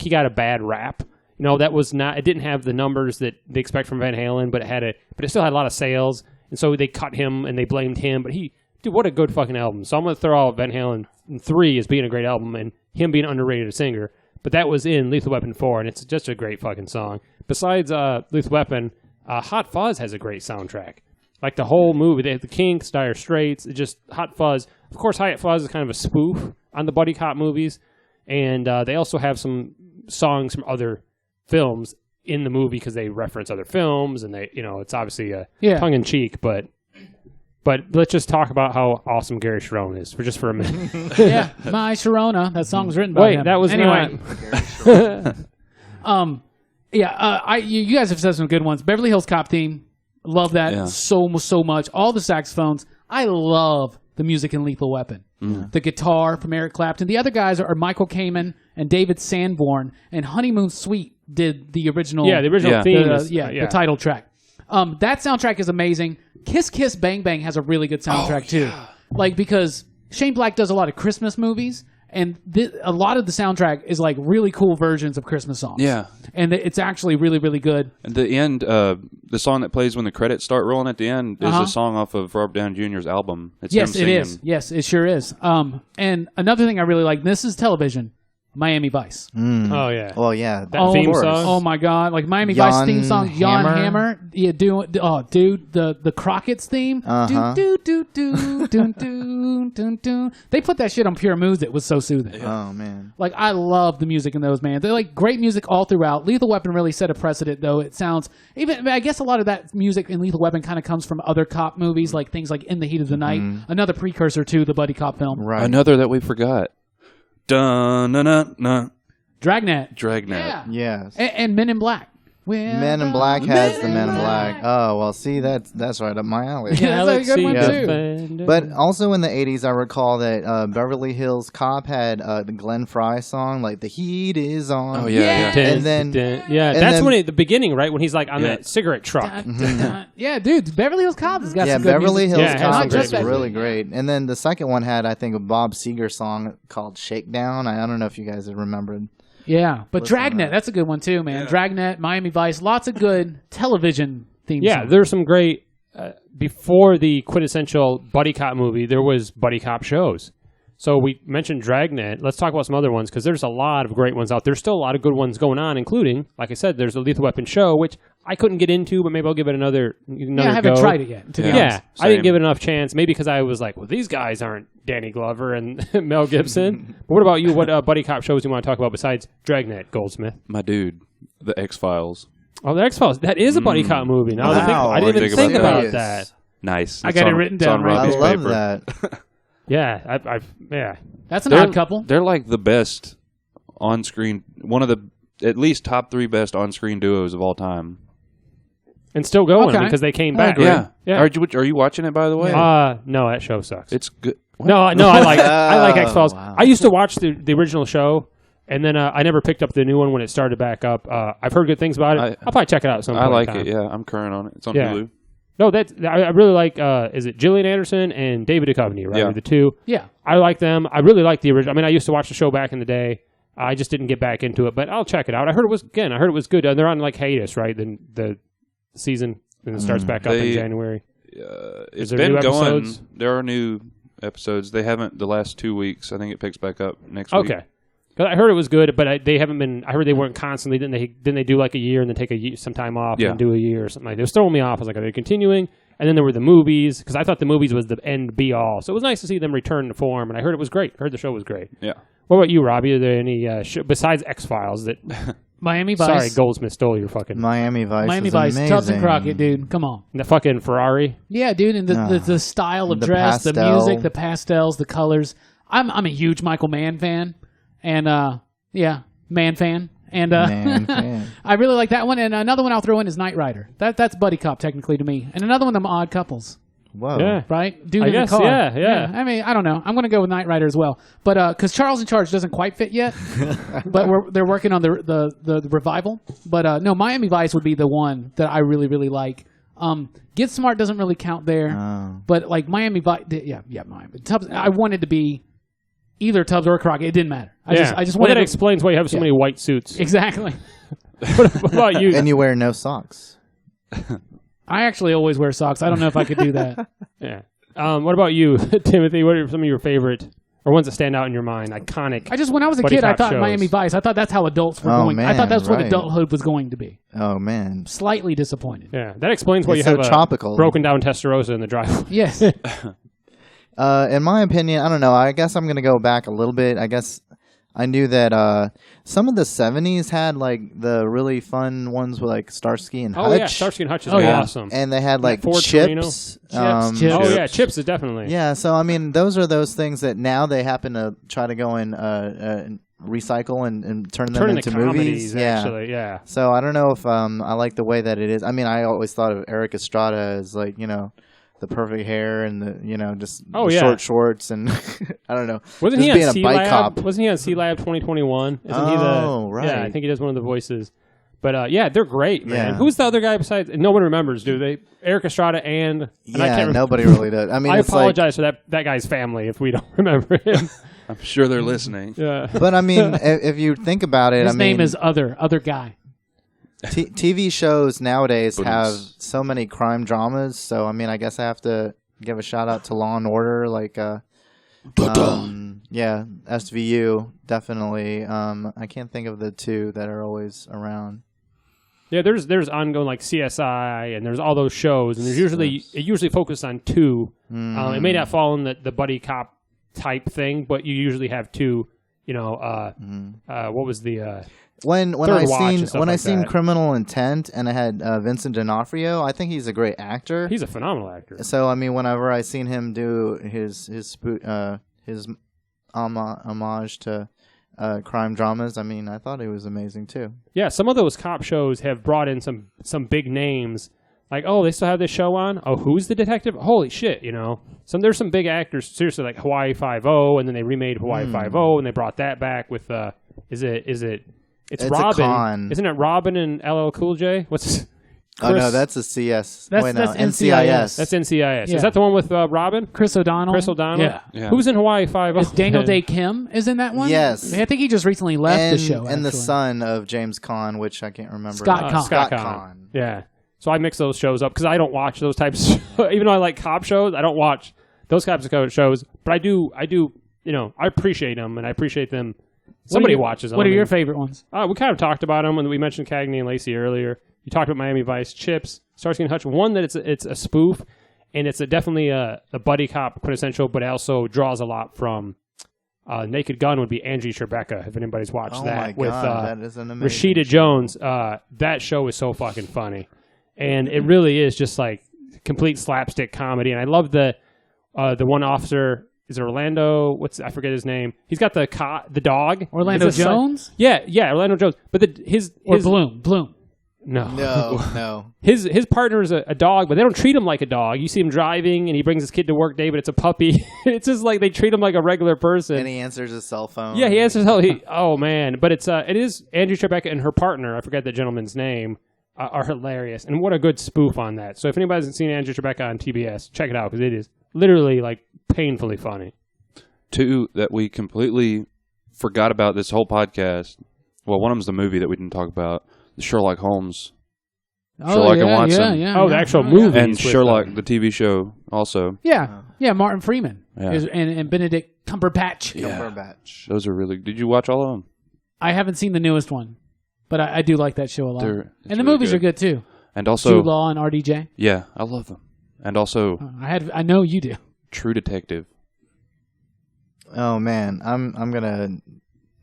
got a bad rap. You know, it didn't have the numbers that they expect from Van Halen, but it still had a lot of sales, and so they cut him and they blamed him. But dude, what a good fucking album. So I'm gonna throw out Van Halen 3 as being a great album and him being underrated as a singer. But that was in Lethal Weapon 4, and it's just a great fucking song. Besides Lethal Weapon, Hot Fuzz has a great soundtrack. Like the whole movie, they have the Kinks, Dire Straits, just Hot Fuzz. Of course, Hot Fuzz is kind of a spoof on the buddy cop movies, and they also have some songs from other films in the movie because they reference other films, and it's obviously tongue in cheek. But let's just talk about how awesome Gary Sharon is for a minute. Yeah, My Sharona. That song was written by him. Wait, that was anyway. not. You guys have said some good ones. Beverly Hills Cop theme. Love that so much. All the saxophones. I love the music in Lethal Weapon. The guitar from Eric Clapton. The other guys are Michael Kamen and David Sanborn. And Honeymoon Suite did the original. Yeah, the original theme. The title track. That soundtrack is amazing. Kiss Kiss Bang Bang has a really good soundtrack too. Like because Shane Black does a lot of Christmas movies. And a lot of the soundtrack is like really cool versions of Christmas songs. Yeah. And it's actually really, really good. And the end, the song that plays when the credits start rolling at the end is a song off of Robert Downey Jr.'s album. It's him singing. It is. Yes, it sure is. And another thing I really like, this is television, Miami Vice. Oh, yeah. Well, yeah. That theme song. Oh, my God. Like Miami Vice theme song, Jan Hammer. Yeah, dude, the Crockett's theme. They put that shit on Pure Moods. It was so soothing. Oh, man. Like, I love the music in those, man. They're like great music all throughout. Lethal Weapon really set a precedent, though. It sounds, I guess a lot of that music in Lethal Weapon kind of comes from other cop movies, like things like In the Heat of the Night, another precursor to the buddy cop film. Right. Another that we forgot. Dun-na-na-na. Dragnet. Dragnet. Yeah. Yes. And Men in Black. Men in Black has the Men in Black. Oh, well, see, that's right up my alley. Yeah, that's a good one, too. But also in the 80s, I recall that Beverly Hills Cop had the Glenn Frey song, like The Heat Is On. Oh, yeah. And then... that's when at the beginning, right? When he's like on that cigarette truck. Yeah, dude. Beverly Hills Cop has got some good Beverly music. Hills Cop just is that really great. And then the second one had, I think, a Bob Seger song called Shakedown. I don't know if you guys have remembered. Yeah, but Dragnet, that's a good one too, man. Yeah. Dragnet, Miami Vice, lots of good television themes. Yeah, there's some great, before the quintessential buddy cop movie, there was buddy cop shows. So we mentioned Dragnet. Let's talk about some other ones, because there's a lot of great ones out there. There's still a lot of good ones going on, including, like I said, there's a Lethal Weapon show, which I couldn't get into, but maybe I'll give it another I haven't tried it yet, to be honest. I didn't give it enough chance, maybe because I was like, well, these guys aren't Danny Glover and Mel Gibson. But what about you? What buddy cop shows do you want to talk about besides Dragnet, Goldsmith? My dude, The X-Files. Oh, The X-Files. That is a buddy cop movie. Now I didn't even think about that. Nice. I got it written down right there. I love that. Yeah, yeah. That's an odd couple. They're like the best on-screen, one of the at least top 3 best on-screen duos of all time. And still going because they came back. Yeah. Are you watching it, by the way? No, that show sucks. It's good. What? No, I like X-Files. Wow. I used to watch the original show, and then I never picked up the new one when it started back up. I've heard good things about it. I'll probably check it out at some point. I like it, yeah. I'm current on it. It's on Hulu. No, I really like, is it Gillian Anderson and David Duchovny, right? Yeah. The two. Yeah. I like them. I really like the original. I mean, I used to watch the show back in the day. I just didn't get back into it, but I'll check it out. I heard it was good. They're on like hiatus, right? Then the season, then it starts back up in January. It's there been new going. episodes? There are new episodes. They haven't the last 2 weeks. I think it picks back up next week. Okay. 'Cause I heard it was good, but they haven't been. I heard they weren't constantly. Then they do like a year and then take some time off and do a year or something like that. It was throwing me off. I was like, are they continuing? And then there were the movies because I thought the movies was the end be all. So it was nice to see them return to form, and I heard it was great. I heard the show was great. Yeah. What about you, Robbie? Are there any besides X-Files that? Miami Vice. Sorry, Goldsmith stole your fucking Miami Vice. Miami is Vice. amazing. Tubbs and Crockett, dude. Come on. the fucking Ferrari. Yeah, dude, and the style of The dress, the pastel. music, the pastels, the colors. I'm a huge Michael Mann fan, and Mann fan, and Man, fan. I really like that one. And another one I'll throw in is Knight Rider. That's buddy cop technically to me, and another one them Odd Couples. Whoa. Yeah. Right, dude I in guess, the car. yeah. I mean, I don't know. I'm going to go with Knight Rider as well, but because Charles in Charge doesn't quite fit yet, but they're working on the revival. But no, Miami Vice would be the one that I really really like. Get Smart doesn't really count there, but like Miami Vice, Miami. Tubbs, I wanted to be either Tubbs or Crockett. It didn't matter. I just well, wanted that to, explains why you have so many white suits. exactly. What about you? And you wear no socks. I actually always wear socks. I don't know if I could do that. Yeah. What about you, Timothy? What are some of your favorite or ones that stand out in your mind? Iconic. When I was a buddy kid, I cop thought shows. Miami Vice. I thought that's how adults were Oh, going. I man, thought that's what right. adulthood was going to be. Oh man. Slightly disappointed. Yeah, that explains why It's you have so a tropical. broken down Testarossa in the driveway. Yes. In my opinion, I don't know. I guess I'm gonna go back a little bit. I guess I knew that some of the 70s had like the really fun ones with like Starsky and Hutch. Oh yeah, Starsky and Hutch is Oh, yeah. awesome. And they had like Ford Chips. Chips. Oh yeah, Chips is definitely. Yeah, so I mean, those are those things that now they happen to try to go and recycle and turn them Turning into the comedies, movies. Yeah. actually, yeah. So I don't know if I like the way that it is. I mean, I always thought of Eric Estrada as like, you know, the perfect hair and the, you know, just Oh, the yeah. short shorts and I don't know. Wasn't just he being on a C bike Lab? cop. Wasn't he on C Lab 2021? Isn't he the? Oh, right. Yeah, I think he does one of the voices. But yeah, they're great, man. Yeah. Who's the other guy besides? No one remembers, do they? Eric Estrada and I Yeah, can't remember. nobody really does. I mean, I it's apologize for that guy's family if we don't remember him. I'm sure they're listening. Yeah. But I mean, if you think about it, His I mean, name is Other Guy. TV shows nowadays But have it's- so many crime dramas. So I mean, I guess I have to give a shout out to Law and Order, like yeah, SVU definitely. I can't think of the two that are always around. Yeah, there's ongoing like CSI and there's all those shows and there's usually focused on two. It may not fall in the buddy cop type thing, but you usually have two. You know, what was the When Third I Watch and seen stuff when I like seen that. Criminal Intent and I had Vincent D'Onofrio, I think he's a great actor. he's a phenomenal actor. So I mean, whenever I seen him do his homage to crime dramas, I mean, I thought he was amazing too. Yeah, some of those cop shows have brought in some big names. Like, oh, they still have this show on? Oh, who's the detective? Holy shit, you know. There's some big actors, seriously, like Hawaii Five-0, and then they remade Hawaii Five-0, and they brought that back with, it's a Robin. con. Isn't it Robin and LL Cool J? What's his? Oh no, Chris- that's a CS. That's- Wait, no, that's NCIS. That's NCIS. Yeah. Is that the one with Robin? Chris O'Donnell. Chris O'Donnell? Yeah. Yeah. Who's in Hawaii Five-0? Is Daniel Day Kim is in that one? Yes. I think he just recently left and, the show. and the actually. son of James Caan, which I can't remember. Scott Caan. Scott Scott Caan. Caan. Yeah. So I mix those shows up because I don't watch those types. Even though I like cop shows, I don't watch those types of shows. But I do. You know, I appreciate them, and I appreciate them. Somebody watches them. What are your favorite ones? We kind of talked about them when we mentioned Cagney and Lacey earlier. You talked about Miami Vice, Chips, Starsky and Hutch. One that it's a spoof, and it's definitely a buddy cop quintessential, but it also draws a lot from Naked Gun would be Angie Tribeca, if anybody's watched Oh that. my with God, that is an amazing Rashida Jones. That show is so fucking funny. And it really is just like complete slapstick comedy. And I love the one officer. Is it Orlando? I forget his name. He's got the dog. Orlando Is it Jones? Yeah, Orlando Jones. But his Bloom. no. No. His partner is a dog, but they don't treat him like a dog. You see him driving, and he brings his kid to work day, but it's a puppy. It's just like they treat him like a regular person. And he answers his cell phone. Yeah, he answers oh man, but it is Andrew Tribeca and her partner. I forget the gentleman's name. Are hilarious, and what a good spoof on that. So if anybody hasn't seen Andrew Tribeca on TBS, check it out because it is literally like painfully funny. Two that we completely forgot about this whole podcast. Well, one of them's the movie that we didn't talk about, the Sherlock Holmes Sherlock and Watson. The actual movie. And Sherlock, the TV show, also. Yeah, Martin Freeman Yeah. and Benedict Cumberbatch. Cumberbatch. Those are really... Did you watch all of them? I haven't seen the newest one, but I do like that show a lot. And the really movies are good too. And also... Jude Law and RDJ. Yeah, I love them. And also... I know you do. True Detective. Oh man, I'm gonna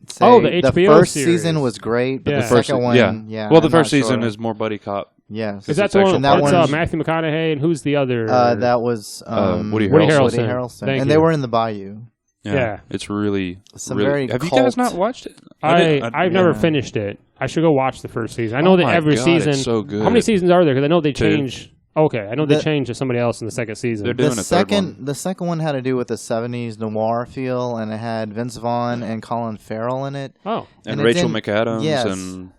say the HBO first series. season was great, but Yeah. the second one, Well, the I'm first not season sure. is more buddy cop. Yes. Is that the one that with one's- Matthew McConaughey and who's the other? That was Woody Woody Harrelson. Harrelson. Thank and you. they were in the Bayou. Yeah. It's really... Some really, very have you cult- guys not watched it? I've never finished it. I should go watch the first season. I know that my every God, season. it's so good. How many seasons are there? Because I know they Two. change. Okay, I know they changed to somebody else in the second season. They're doing a third one. The second one had to do with the 70s noir feel, and it had Vince Vaughn and Colin Farrell in it. Oh, And it Rachel didn't- McAdams yes. and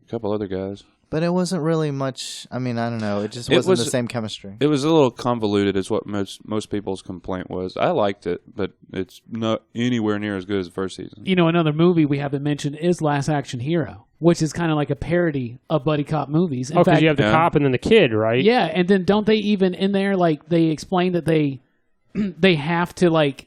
a couple other guys. But it wasn't really much. I mean, I don't know. It just It wasn't was- the same chemistry. It was a little convoluted, is what most people's complaint was. I liked it, but it's not anywhere near as good as the first season. You know, another movie we haven't mentioned is Last Action Hero, which is kind of like a parody of buddy cop movies. In because fact, you have the cop and then the kid, right? yeah, and then don't they even in there like they explain that they have to like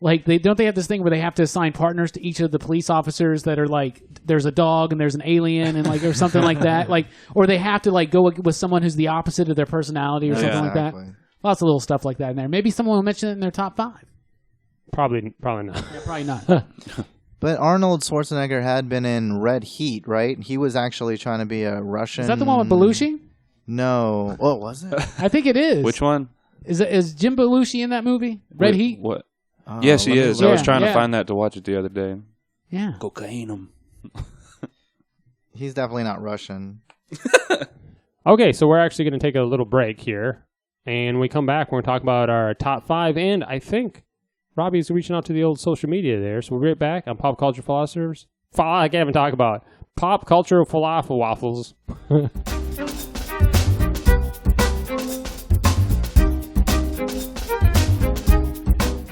they have this thing where they have to assign partners to each of the police officers that are like there's a dog and there's an alien and like or something like that, like, or they have to like go with someone who's the opposite of their personality or something like that. Lots of little stuff like that in there. Maybe someone will mention it in their top 5. Probably not. Yeah, probably not. But Arnold Schwarzenegger had been in Red Heat, right? He was actually trying to be a Russian. Is that the one with Belushi? No. What was it? I think it is. Which one? Is Jim Belushi in that movie? Red Heat? What? Oh, Yes, he let me is. look. I was Yeah, trying yeah. to find that to watch it the other day. Yeah. Cocaine. He's definitely not Russian. Okay, so we're actually going to take a little break here, and when we come back, we're going to talk about our top 5, and I think Robbie's reaching out to the old social media there, so we'll be right back on Pop Culture Philosophers. I can't even talk about Pop Culture Falafel Waffles.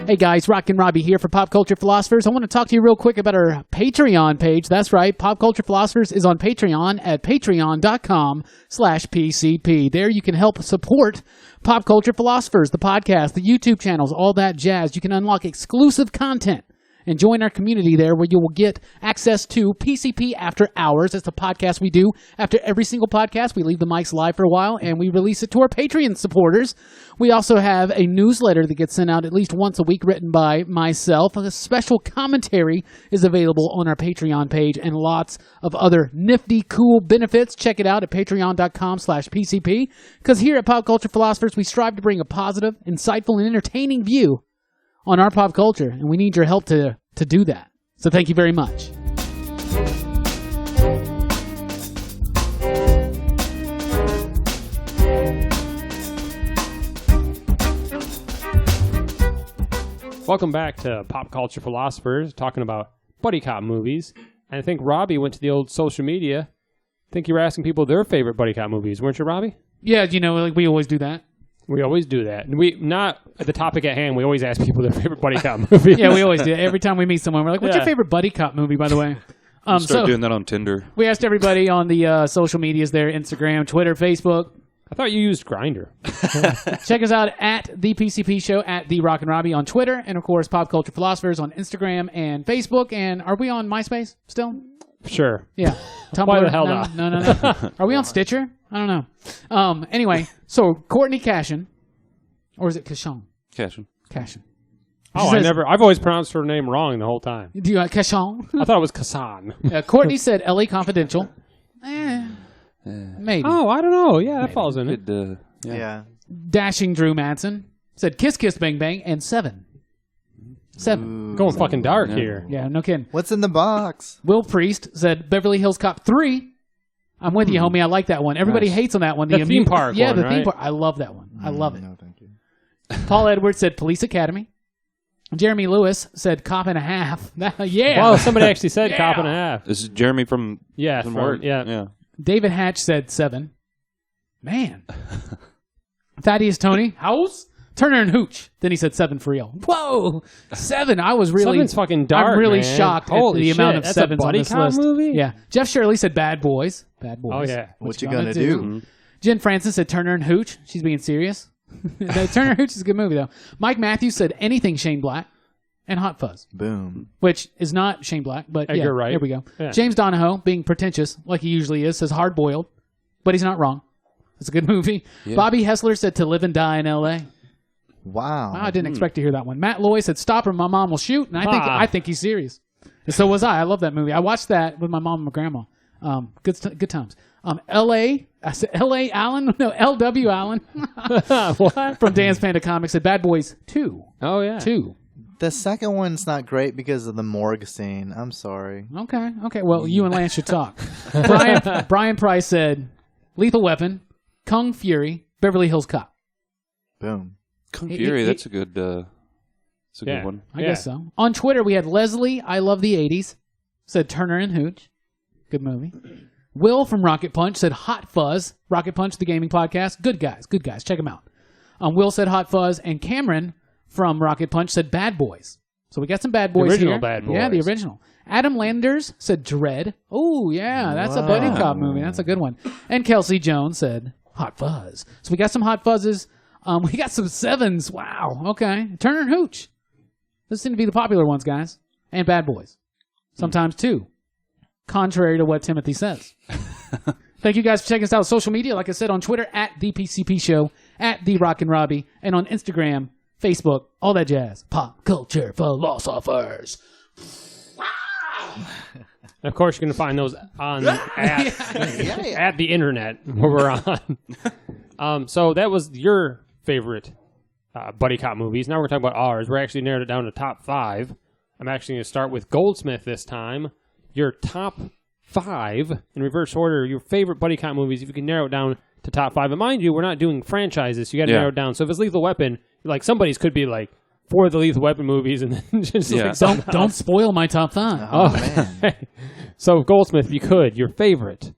Hey guys, Rockin' Robbie here for Pop Culture Philosophers. I want to talk to you real quick about our Patreon page. That's right, Pop Culture Philosophers is on Patreon at patreon.com/PCP. There you can help support Pop Culture Philosophers, the podcast, the YouTube channels, all that jazz. You can unlock exclusive content and join our community there where you will get access to PCP After Hours. That's the podcast we do. After every single podcast, we leave the mics live for a while and we release it to our Patreon supporters. We also have a newsletter that gets sent out at least once a week written by myself. A special commentary is available on our Patreon page and lots of other nifty, cool benefits. Check it out at patreon.com/PCP because here at Pop Culture Philosophers, we strive to bring a positive, insightful, and entertaining view on our pop culture, and we need your help to do that. So thank you very much. Welcome back to Pop Culture Philosophers, talking about buddy cop movies. And I think Robbie went to the old social media. I think you were asking people their favorite buddy cop movies, weren't you, Robbie? Yeah, you know, like we always do that. We always do that. We not at the topic at hand. We always ask people their favorite buddy cop movie. Yeah, we always do. Every time we meet someone, we're like, "What's your Yeah. favorite buddy cop movie?" By the way, Start doing that on Tinder. we asked everybody on the social medias there: Instagram, Twitter, Facebook. I thought you used Grindr. Check us out at the PCP Show at the Rockin' Robbie on Twitter, and of course, Pop Culture Philosophers on Instagram and Facebook. And are we on MySpace still? Sure. Yeah. Tumblr? Why the hell no, not? No. Are we on Stitcher? I don't know. Anyway, so Courtney Cashin, or is it Cashon? Cashin. Cashin. Oh, says- I've always pronounced her name wrong the whole time. Do you Cashon? I thought it was Kassan. Courtney said LA Confidential. Maybe. Oh, I don't know. Yeah, that falls in it. Good, Yeah. Dashing Drew Manson said Kiss Kiss Bang Bang and 7. 7. Going fucking dark Yeah. here. Yeah, no kidding. What's in the box? Will Priest said Beverly Hills Cop 3. I'm with you, homie. I like that one. Everybody Nice. hates on that one. The theme park Yeah, one, the theme right? park. I love that one. I love it. No, thank you. Paul Edwards said Police Academy. Jeremy Lewis said Cop and a Half. Yeah. Well, somebody actually said Yeah. cop and a half. This is Jeremy from Yeah, from from- work. yeah. Yeah. David Hatch said 7. Man. Thaddeus Tony. House. Turner and Hooch. Then he said 7 for real. Whoa, 7. I was really 7's fucking dark. I'm really man. shocked Holy at the shit. amount of That's 7s a buddy on this cop list. movie? Yeah. Jeff Shirley said Bad Boys. Bad Boys. Oh yeah. What you gonna do? Jen Francis said Turner and Hooch. She's being serious. No, Turner and Hooch is a good movie though. Mike Matthews said anything Shane Black and Hot Fuzz, Boom. which is not Shane Black, but Edgar yeah, Wright. here we go. Yeah. James Donahoe, being pretentious like he usually is, says Hard Boiled, but he's not wrong. It's a good movie. Yeah. Bobby Hessler said To Live and Die in L.A. Wow. Wow, I didn't expect to hear that one. Matt Loy said Stop or My Mom Will Shoot, and I think he's serious. And so was I. I love that movie. I watched that with my mom and my grandma. Good times. L.A. I said L.A. Allen? No, L.W. Allen. What? From Dan's Panda Comics said Bad Boys 2. Oh yeah. 2. The second one's not great because of the morgue scene. I'm sorry. Okay. Well, you and Lance should talk. Brian Price said Lethal Weapon, Kung Fury, Beverly Hills Cop. Boom. Kung Fury, that's a good good one. I guess so. On Twitter, we had Leslie, I love the 80s, said Turner and Hooch. Good movie. Will from Rocket Punch said Hot Fuzz. Rocket Punch, the gaming podcast. Good guys. Check them out. Will said Hot Fuzz. And Cameron from Rocket Punch said Bad Boys. So we got some Bad Boys original here. Bad Boys. Yeah, the original. Adam Landers said Dread. Oh, yeah, that's a buddy cop movie. That's a good one. And Kelsey Jones said Hot Fuzz. So we got some Hot Fuzzes. We got some 7s. Wow. Okay. Turner and Hooch. Those seem to be the popular ones, guys. And Bad Boys. Sometimes 2. Contrary to what Timothy says. Thank you guys for checking us out on social media. Like I said, on Twitter, at The PCP Show, at The Rockin' Robbie, and on Instagram, Facebook, all that jazz. Pop Culture Philosophers. And of course, you're going to find those on at the internet where we're on. So that was your favorite buddy cop movies. Now we're going to talk about ours. We're actually narrowed it down to top 5. I'm actually going to start with Goldsmith this time. Your top 5 in reverse order, your favorite buddy cop movies, if you can narrow it down to top 5. And mind you, we're not doing franchises, so you got to narrow it down. So if it's Lethal Weapon, like somebody's could be like 4 of the Lethal Weapon movies, and then just like Don't spoil my top 5. Oh, man. So Goldsmith, if you could, your favorite.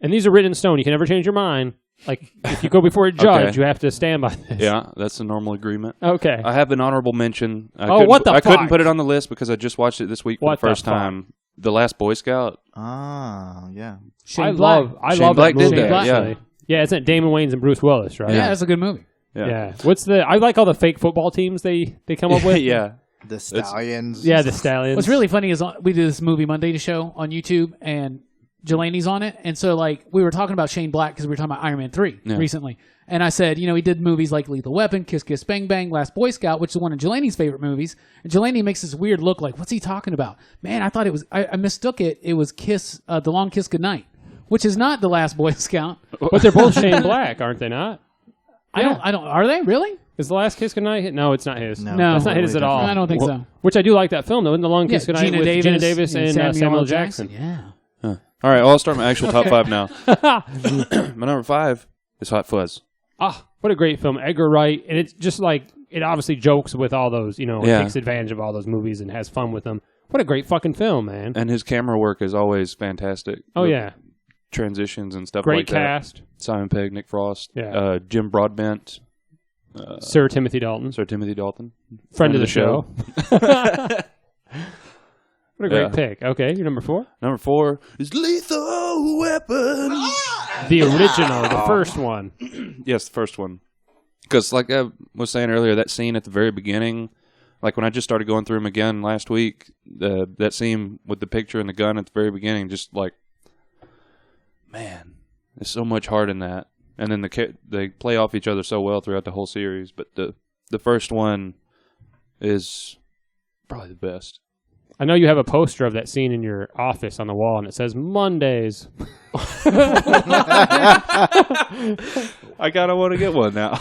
And these are written in stone. You can never change your mind. Like, if you go before a judge, you have to stand by this. Yeah, that's a normal agreement. Okay. I have an honorable mention. What the fuck? I couldn't put it on the list because I just watched it this week for the first time. The Last Boy Scout. Ah, yeah. I love Shane Black that movie. did that, actually. Yeah, isn't it Damon Wayans and Bruce Willis, right? Yeah, that's a good movie. Yeah. I like all the fake football teams they come up with. Yeah. The Stallions. Yeah, the Stallions. What's really funny is we did this movie Monday to show on YouTube, and Jelani's on it. And so, like, we were talking about Shane Black because we were talking about Iron Man 3 recently. And I said, he did movies like Lethal Weapon, Kiss Kiss Bang Bang, Last Boy Scout, which is one of Jelani's favorite movies. And Jelani makes this weird look like, what's he talking about? Man, I thought it was, I mistook it. It was Kiss, The Long Kiss Goodnight, which is not The Last Boy Scout. But they're both Shane Black, aren't they not? I don't, are they really? Is The Last Kiss Goodnight? No, it's not his. No. That's not his at all. I don't think so. Which I do like that film, though. In The Long Kiss Goodnight with Gina Davis and Samuel L. Jackson. Yeah. All right, I'll start my actual top 5 now. My number 5 is Hot Fuzz. Ah, what a great film. Edgar Wright. And it's just like, it obviously jokes with all those, it takes advantage of all those movies and has fun with them. What a great fucking film, man. And his camera work is always fantastic. Oh, yeah. Transitions and stuff Great like cast. that. Simon Pegg, Nick Frost, Yeah. Jim Broadbent, Sir Timothy Dalton. Sir Timothy Dalton. Friend of the show. What a great pick. Okay, you're number 4. Number 4 is Lethal Weapon. The original, the first one. Yes, the first one. Because like I was saying earlier, that scene at the very beginning, like when I just started going through them again last week, that scene with the picture and the gun at the very beginning, just like, man, there's so much heart in that. And then they play off each other so well throughout the whole series. But the first one is probably the best. I know you have a poster of that scene in your office on the wall, and it says Mondays. I kind of want to get one now.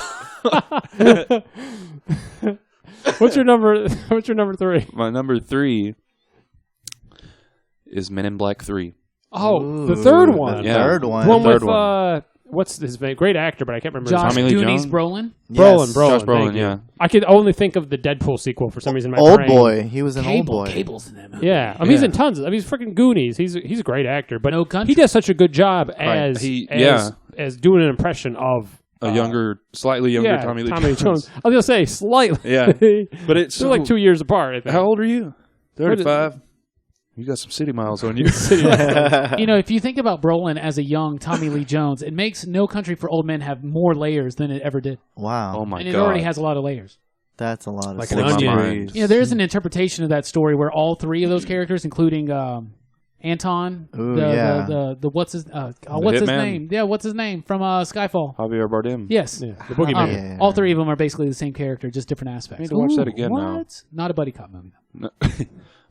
What's your number 3? My number 3 is Men in Black 3. Oh, the third one. The third one. The one third with, one. what's his name? Great actor, but I can't remember Josh his name. Tommy Lee Goonies Jones? Brolin. Yes. Brolin. Josh Brolin, thank you. yeah. I could only think of the Deadpool sequel for some reason in my Old brain. Boy. He was an Old Boy. Cable's in that movie. Yeah. He's in tons of he's freaking Goonies. He's a great actor, but No Country. he does such a good job Right. as doing an impression of a younger, slightly younger Tommy Lee Jones. I was going to say slightly. Yeah. But it's they're like 2 years apart, I think. How old are you? 35. You got some city miles on you. You know, if you think about Brolin as a young Tommy Lee Jones, it makes No Country for Old Men have more layers than it ever did. Wow. Oh, my God. And it already has a lot of layers. That's a lot of like stuff. an onion. You know, there's an interpretation of that story where all three of those characters, including Anton, Ooh, the what's his Hitman? name? Yeah, what's his name from Skyfall? Javier Bardem. Yes, Yeah, the boogeyman. all three of them are basically the same character, just different aspects. I need to watch that again now. What? Not a buddy cop movie. No.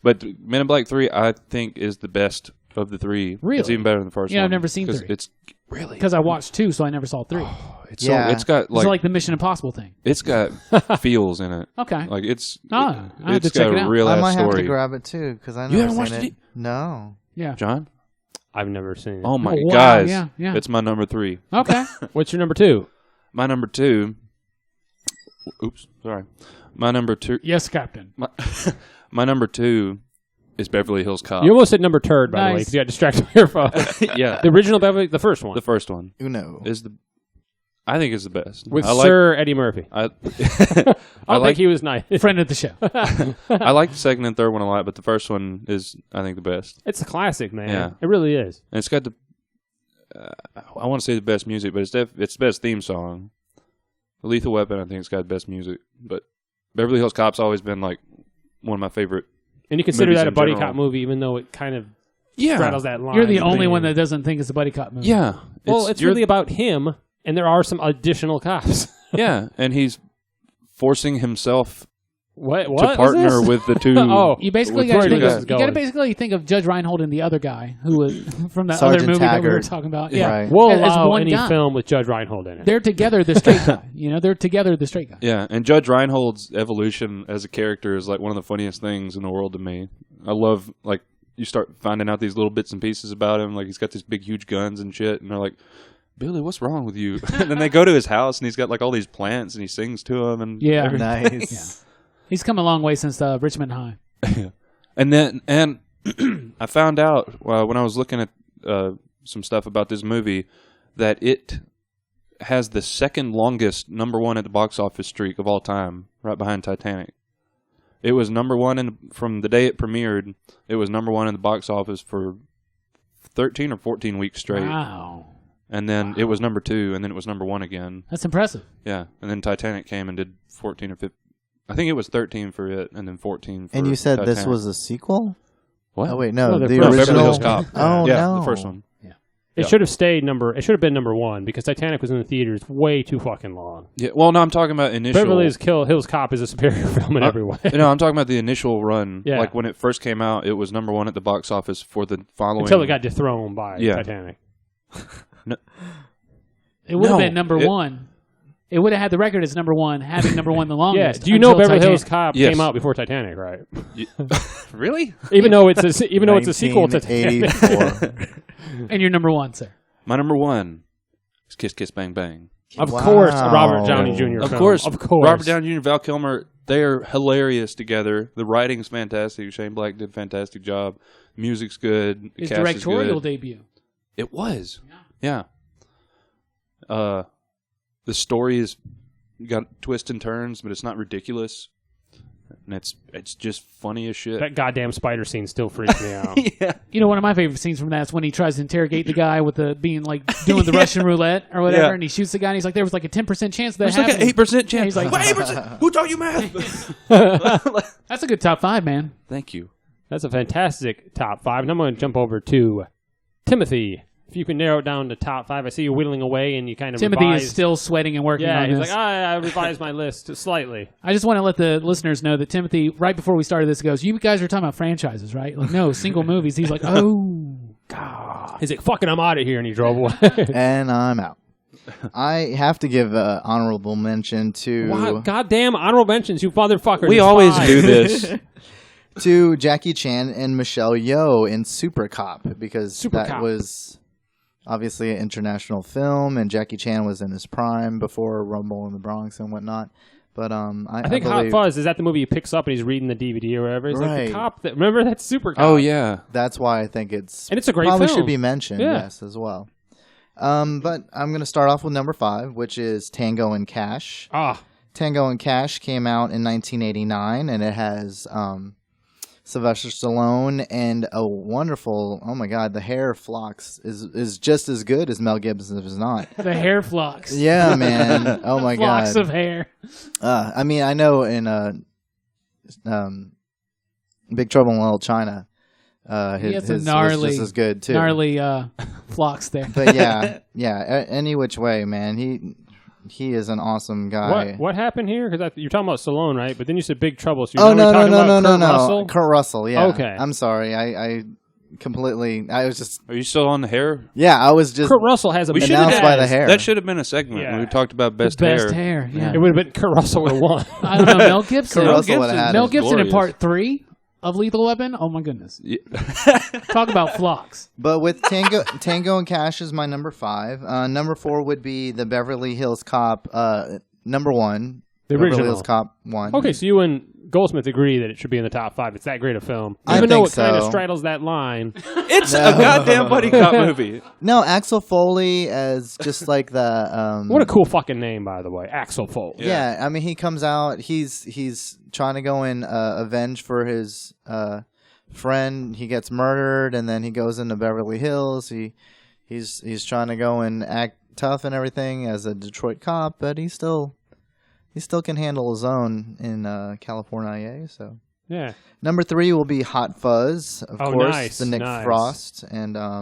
But Men in Black 3, I think, is the best of the three. Really? It's even better than the first one. Yeah, I've never seen 3. It's really Because I watched 2, so I never saw 3. it's Yeah. so it's got It's like the Mission Impossible thing. it's got feels in it. Okay. Like it's I have to it's check got it a out. real I ass might have to story. grab it too because I You never haven't seen watched it. No. Yeah. John? I've never seen it. Oh my wow, guys. yeah. It's my number 3. Okay. What's your number 2? My number 2. Oops, sorry. My number 2 Yes, Captain. my number 2 is Beverly Hills Cop. You almost said number turd, by the way, Nice. because you got distracted by your phone. Yeah. The original Beverly, the first one, The first one Uno. is I think is the best. with I like Sir Eddie Murphy. I I I think like he was nice. Friend of the show. I like the second and third one a lot, but the first one is I think the best. It's a classic, man. Yeah. It really is. And it's got the I want to say the best music, but it's the best theme song. Lethal Weapon, I think, it's got the best music, but Beverly Hills Cop's always been like one of my favorite. And you consider Movies that a in buddy general. cop movie, even though it kind of Yeah, straddles that line. You're the only between- one that doesn't think it's a buddy cop movie. yeah. Well, it's you're- really about him, and there are some additional cops. yeah, and he's forcing himself What to was partner this? with the two. Oh. You basically with got the to two think guys. of, you got to basically think of Judge Reinhold and the other guy who was from that Sergeant other movie that we were Taggart. talking about. Yeah, Right. We'll As allow one any guy. film with Judge Reinhold in it. They're together, the straight guy. You know, they're together, the straight guy. Yeah, and Judge Reinhold's evolution as a character is like one of the funniest things in the world to me. I love like you start finding out these little bits and pieces about him. Like he's got these big, huge guns and shit, and they're like, "Billy, what's wrong with you?" And then they go to his house, and he's got like all these plants, and he sings to them, and Yeah. everything. Nice. He's come a long way since Richmond High. And I found out when I was looking at some stuff about this movie that it has the second longest number one at the box office streak of all time, right behind Titanic. It was number one from the day it premiered. It was number one in the box office for 13 or 14 weeks straight. Wow. And then it was number 2, and then it was number 1 again. That's impressive. Yeah, and then Titanic came and did 14 or 15. I think it was 13 for it, and then 14 for And you said this Titanic. was a sequel? What? Oh wait, no, No, the no, original. Beverly Hills Cop. Oh yeah, no, the first one. It Yeah. should have stayed It should have been number 1 because Titanic was in the theaters way too fucking long. Yeah, well, no, I'm talking about initial. Beverly Hills Cop is a superior film in every way. No, I'm talking about the initial run. Yeah. Like when it first came out, it was number 1 at the box office for the following. Until it got dethroned by Yeah. Titanic. It would have No, been number it- 1. It would have had the record as number 1, having number 1 the Yeah. longest. Do you know until Beverly Hills Titanic. Cop Yes. came out before Titanic, right? Really? Even though it's a sequel to Titanic. 1984. And you're number 1, sir. My number 1 is Kiss Kiss Bang Bang. Of Wow. course, a Robert Downey Jr. Of film. course, Of course. Robert Downey Jr. Val Kilmer, they are hilarious together. The writing's fantastic. Shane Black did a fantastic job. Music's good. The His cast directorial is good. debut. It was. Yeah. The story is got twists and turns, but it's not ridiculous. And it's just funny as shit. That goddamn spider scene still freaks me out. Yeah. You know, one of my favorite scenes from that is when he tries to interrogate the guy with the being like doing the Russian roulette or whatever, Yeah. and he shoots the guy, and he's like, "There was like a 10% chance that There's like an happened." 8% chance. Yeah, he's like, What 8%? Who taught you math? That's a good top 5, man. Thank you. That's a fantastic top 5. And I'm going to jump over to Timothy. If you can narrow it down to top 5, I see you whittling away and you kind of Timothy revised. is still sweating and working Yeah, on he's this. like, I revised my list slightly. I just want to let the listeners know that Timothy, right before we started this, goes, "You guys are talking about franchises, right?" Like, no, single movies. He's like, "Oh, God." He's like, fucking, I'm out of here. And he drove away. And I'm out. I have to give an honorable mention to Wow, goddamn honorable mentions, you motherfucker. We There's always 5. do this. to Jackie Chan and Michelle Yeoh in Super Cop because Super that Cop. was obviously an international film, and Jackie Chan was in his prime before Rumble in the Bronx and whatnot. But I think Hot believe Fuzz, is that the movie he picks up and he's reading the DVD or whatever? It's like Right. the cop that, remember that's Super Cop. Oh, yeah. that's why I think it's And it's a great probably film. should be mentioned. Yeah. Yes, as well. But I'm going to start off with number 5, which is Tango and Cash. Tango and Cash came out in 1989, and it has Sylvester Stallone and a wonderful, oh my God, the hair flocks is just as good as Mel Gibson if it's not. The hair flocks. Yeah, man. Oh my God. Flocks of hair. I mean, I know in Big Trouble in Little China, his was just as good too. Gnarly flocks there. But yeah, any which way, man. He is an awesome guy. What happened here? Because you're talking about Stallone, right? But then you said Big Trouble. So Oh, you're talking about no. Kurt Russell? Kurt Russell, yeah. Okay. I'm sorry. I completely, I was just, Are you still on the hair? yeah, I was just Kurt Russell has a We announced by the hair. That should have been a segment Yeah. when we talked about best, Best hair. Yeah. It would have been Kurt Russell would have won. I don't know. Mel Gibson. Kurt Russell would have had Mel it. Gibson in glorious. part 3 of Lethal Weapon. Oh my goodness. Yeah. Talk about flocks. But with Tango and Cash is my number 5. Number 4 would be the Beverly Hills Cop, number 1. The Beverly original. Hills Cop 1. Okay, so you and Goldsmith agree that it should be in the top 5. It's that great a film. I Even though think it kind of so. straddles that line. It's a goddamn buddy cop movie. No, Axel Foley as just like the What a cool fucking name, by the way. Axel Foley. yeah. I mean, he comes out. He's trying to go and avenge for his friend. He gets murdered, and then he goes into Beverly Hills. He's trying to go and act tough and everything as a Detroit cop, but he still can handle his own in California. So Yeah. number 3 will be Hot Fuzz, of course, nice, the Nick nice. Frost, and I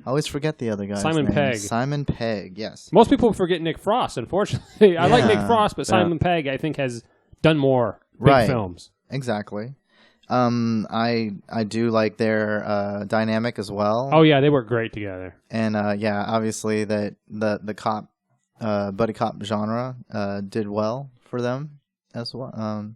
always forget the other guy's Simon name. Pegg. Simon Pegg, yes. Most people forget Nick Frost, unfortunately. I like Yeah. Nick Frost, but Simon Pegg, I think, has done more big Right. films. Exactly. I do like their dynamic as well. Oh, yeah, they work great together. And yeah, obviously that the cop buddy cop genre did well for them as well.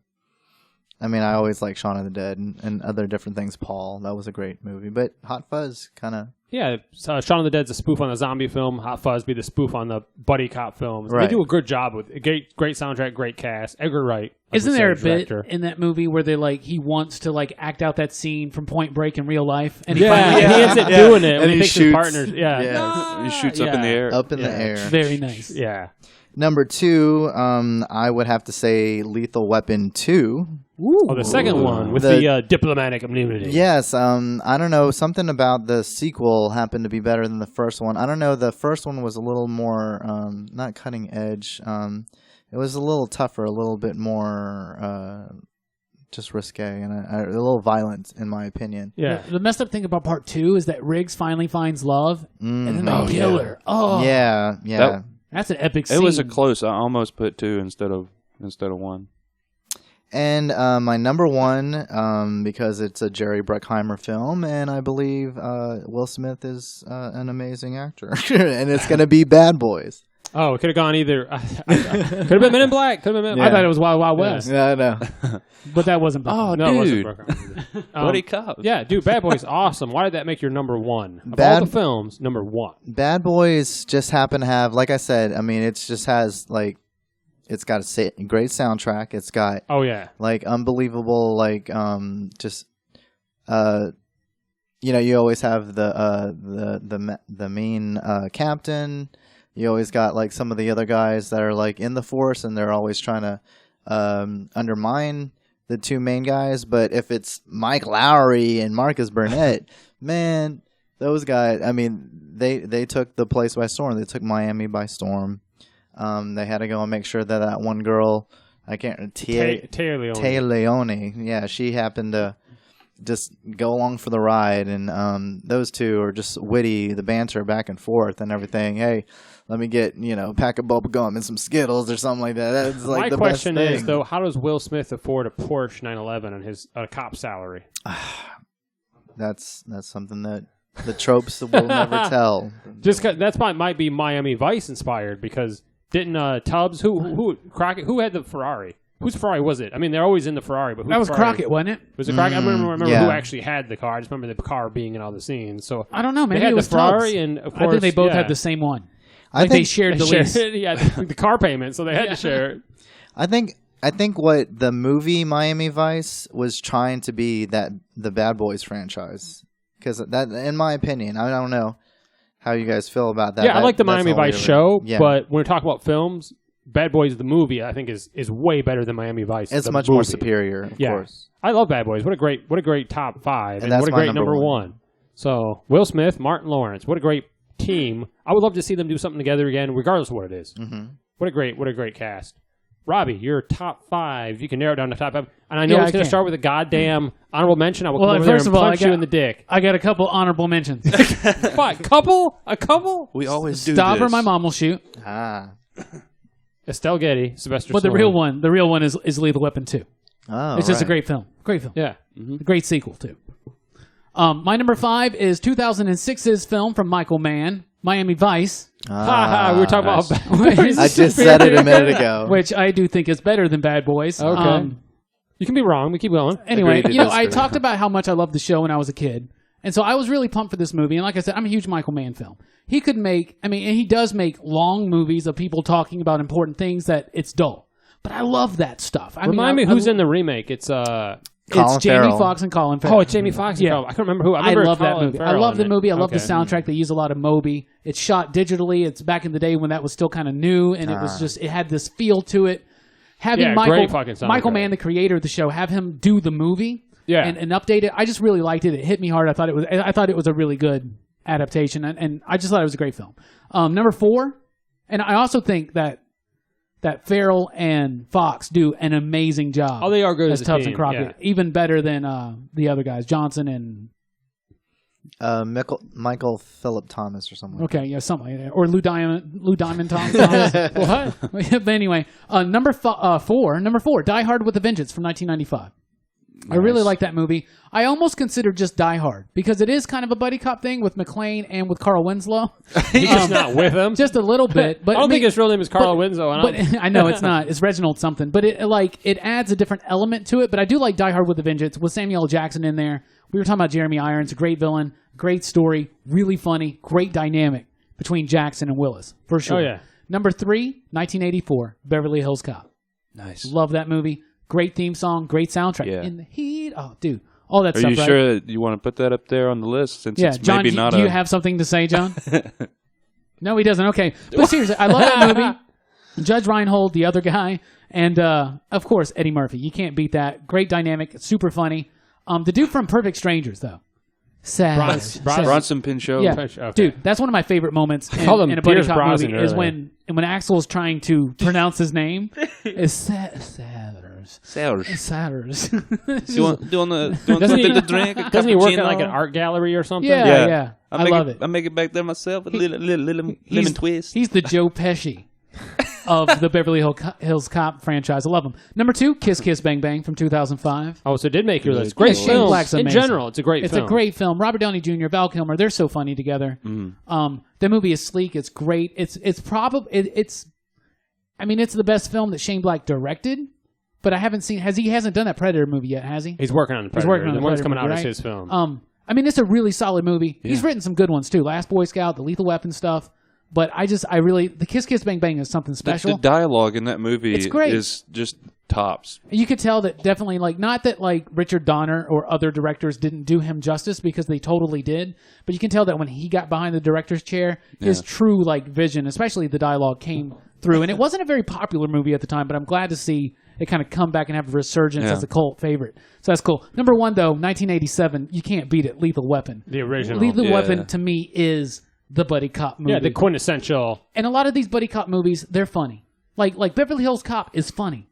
I mean, I always like Shaun of the Dead and other different things. Paul, that was a great movie, but Hot Fuzz kind of Yeah, Shaun of the Dead's a spoof on the zombie film. Hot Fuzz be the spoof on the buddy cop films. Right. They do a good job with it. Great soundtrack, great cast. Edgar Wright. I Isn't would there a say, bit director. in that movie where he wants to act out that scene from Point Break in real life, and Yeah, finally he ends up doing it when And he he thinks his shoots. partners. Yeah. Yeah. He shoots up in the air. up in the Yeah. air. very nice. Yeah. Number 2, I would have to say Lethal Weapon 2. Oh, the second one with The- the diplomatic immunity. Yes, I don't know. Something about the sequel happened to be better than the first one. I don't know. The first one was a little more, not cutting edge. It was a little tougher, a little bit more just risque, and a little violent, in my opinion. Yeah. The messed up thing about part 2 is that Riggs finally finds love, and then they kill her. Oh, Yeah, yeah. that's an epic scene. It was a close. I almost put 2 instead of 1. And my number 1, because it's a Jerry Bruckheimer film, and I believe Will Smith is an amazing actor, and it's going to be Bad Boys. Oh, it could have gone either. Could have been Men in Black. Could have been Men in I Black. thought it was Wild Wild West, Yeah, I know. but that wasn't. Oh, No, it dude. wasn't Bruckheimer. Buddy cop. Yeah, dude, Bad Boys awesome. Why did that make your number 1? Of all Bad- the films, number 1. Bad Boys just happen to have, like I said, I mean, it just has it's got a great soundtrack. It's got Oh, yeah. unbelievable, just you always have the main captain. You always got some of the other guys that are in the force, and they're always trying to undermine the two main guys. But if it's Mike Lowry and Marcus Burnett, man, those guys, I mean, they took the place by storm. They took Miami by storm. They had to go and make sure that one girl, I can't, Taylor Leone. Tay Leone, yeah, she happened to just go along for the ride, and those two are just witty, the banter back and forth and everything. Hey, let me get a pack of bubble gum and some Skittles or something like that. That's My the question best thing. is, though, how does Will Smith afford a Porsche 911 on his cop salary? That's something that the tropes will never tell. Just 'cause that's might be Miami Vice inspired, because didn't Tubbs Crockett, who had the Ferrari? Whose Ferrari was it? I mean, they're always in the Ferrari, but That was Ferrari? Crockett, wasn't it? Was it Crockett? I remember yeah. who actually had the car. I just remember the car being in all the scenes. So I don't know. Maybe they had it was the Ferrari, Tubbs. and of I course, think they both yeah. had the same one. I Like they think shared the They lease. shared- yeah, the car payment, so they had to share it. I think what the movie Miami Vice was trying to be, that the Bad Boys franchise, because that, in my opinion, I don't know how you guys feel about that. Yeah, I like the Miami Vice show, yeah. but when we talk about films, Bad Boys the movie, I think is way better than Miami Vice. It's the much movie. more superior, of course. I love Bad Boys. What a great top 5, and that's what a my great number one. So Will Smith, Martin Lawrence, what a great team. I would love to see them do something together again, regardless of what it is. Mm-hmm. What a great cast. Robbie, your top 5. You can narrow it down to top 5. And I know it's going to start with a goddamn honorable mention. I will come over there and punch you in the dick. I got a couple honorable mentions. What? A couple? We always do Stop this. or My Mom Will Shoot. Estelle Getty, Sylvester But Stallone. the real one is Lethal Weapon 2. Oh, It's just a great film. Yeah. A great sequel, too. My number 5 is 2006's film from Michael Mann, Miami Vice. We were talking about Bad Boys. I just said it a minute ago. Which I do think is better than Bad Boys. Okay. You can be wrong. We keep going. Anyway, Agreed to I disagree. talked about how much I loved the show when I was a kid. And so I was really pumped for this movie. And like I said, I'm a huge Michael Mann film. He could make, and he does make long movies of people talking about important things that it's dull. But I love that stuff. Remind me who's in the remake. It's Colin Jamie Farrell. Foxx and Colin Farrell. Oh, it's Jamie Foxx. Yeah. I can't remember who. I remember love that Colin movie. I Farrell love in the it. movie. I love the Okay. soundtrack. They use a lot of Moby. It's shot digitally. It's back in the day when that was still kind of new, and it was just, it had this feel to it. Having great fucking soundtrack. Michael Mann, the creator of the show, have him do the movie and update it. I just really liked it. It hit me hard. I thought it was a really good adaptation, and I just thought it was a great film. Number 4, and I also think that Farrell and Fox do an amazing job. Oh, they are good as as a Tubbs team, and Crockett, yeah. even better than the other guys, Johnson and Michael Philip Thomas or something. okay, yeah, something like that, or Lou Diamond Thomas. What? But anyway, number 4, Die Hard with a Vengeance from 1995. I really like that movie. I almost consider just Die Hard because it is kind of a buddy cop thing with McClane and with Carl Winslow. He's just not with him. Just a little bit, but I don't think his real name is Carl Winslow. But I know it's not. It's Reginald something. But it adds a different element to it. But I do like Die Hard with a Vengeance with Samuel L. Jackson in there. We were talking about Jeremy Irons, a great villain, great story, really funny, great dynamic between Jackson and Willis for sure. Oh yeah. Number 3, 1984, Beverly Hills Cop. Nice. Love that movie. Great theme song, great soundtrack. Yeah. In the heat, oh dude, all that Are stuff. you right? sure that you want to put that up there on the list since Yeah, it's John. maybe not do you have something to say, John? No, he doesn't. Okay, but seriously, I love that movie. Judge Reinhold, the other guy, and of course Eddie Murphy. You can't beat that. Great dynamic, super funny. The dude from Perfect Strangers, though. Bronson Pinchot? Yeah, Okay. dude, that's one of my favorite moments called him in a buddy Pierce cop Brosnan movie. Is earlier. when Axel's trying to pronounce his name. Is Satters. Satters. Do you want Doesn't something he, to drink? doesn't he work at like an art gallery or something? Yeah. I love it. I make it back there myself. A little lemon twist. He's the Joe Pesci of the Beverly Hills Cop franchise. I love him. Number 2, Kiss Kiss Bang Bang from 2005. Oh, so it did make your list. Great Shane film. Black's In amazing. general, it's a great film. It's a great film. Robert Downey Jr., Val Kilmer, they're so funny together. The movie is sleek. It's great. It's the best film that Shane Black directed, but I haven't seen. He hasn't done that Predator movie yet, has he? He's working on the Predator. He's working on the the one's Predator coming out movie, as right? his film. It's a really solid movie. He's written some good ones too. Last Boy Scout, the Lethal Weapon stuff. But the Kiss Kiss Bang Bang is something special. The dialogue in that movie It's great. is just tops. You could tell that definitely, not that Richard Donner or other directors didn't do him justice because they totally did, but you can tell that when he got behind the director's chair, his true vision, especially the dialogue, came through. And it wasn't a very popular movie at the time, but I'm glad to see it kind of come back and have a resurgence as a cult favorite. So that's cool. Number 1, though, 1987, you can't beat it, Lethal Weapon. The original. Lethal Weapon, to me, is the buddy cop movie. Yeah, the quintessential. And a lot of these buddy cop movies, they're funny. Like Beverly Hills Cop is funny.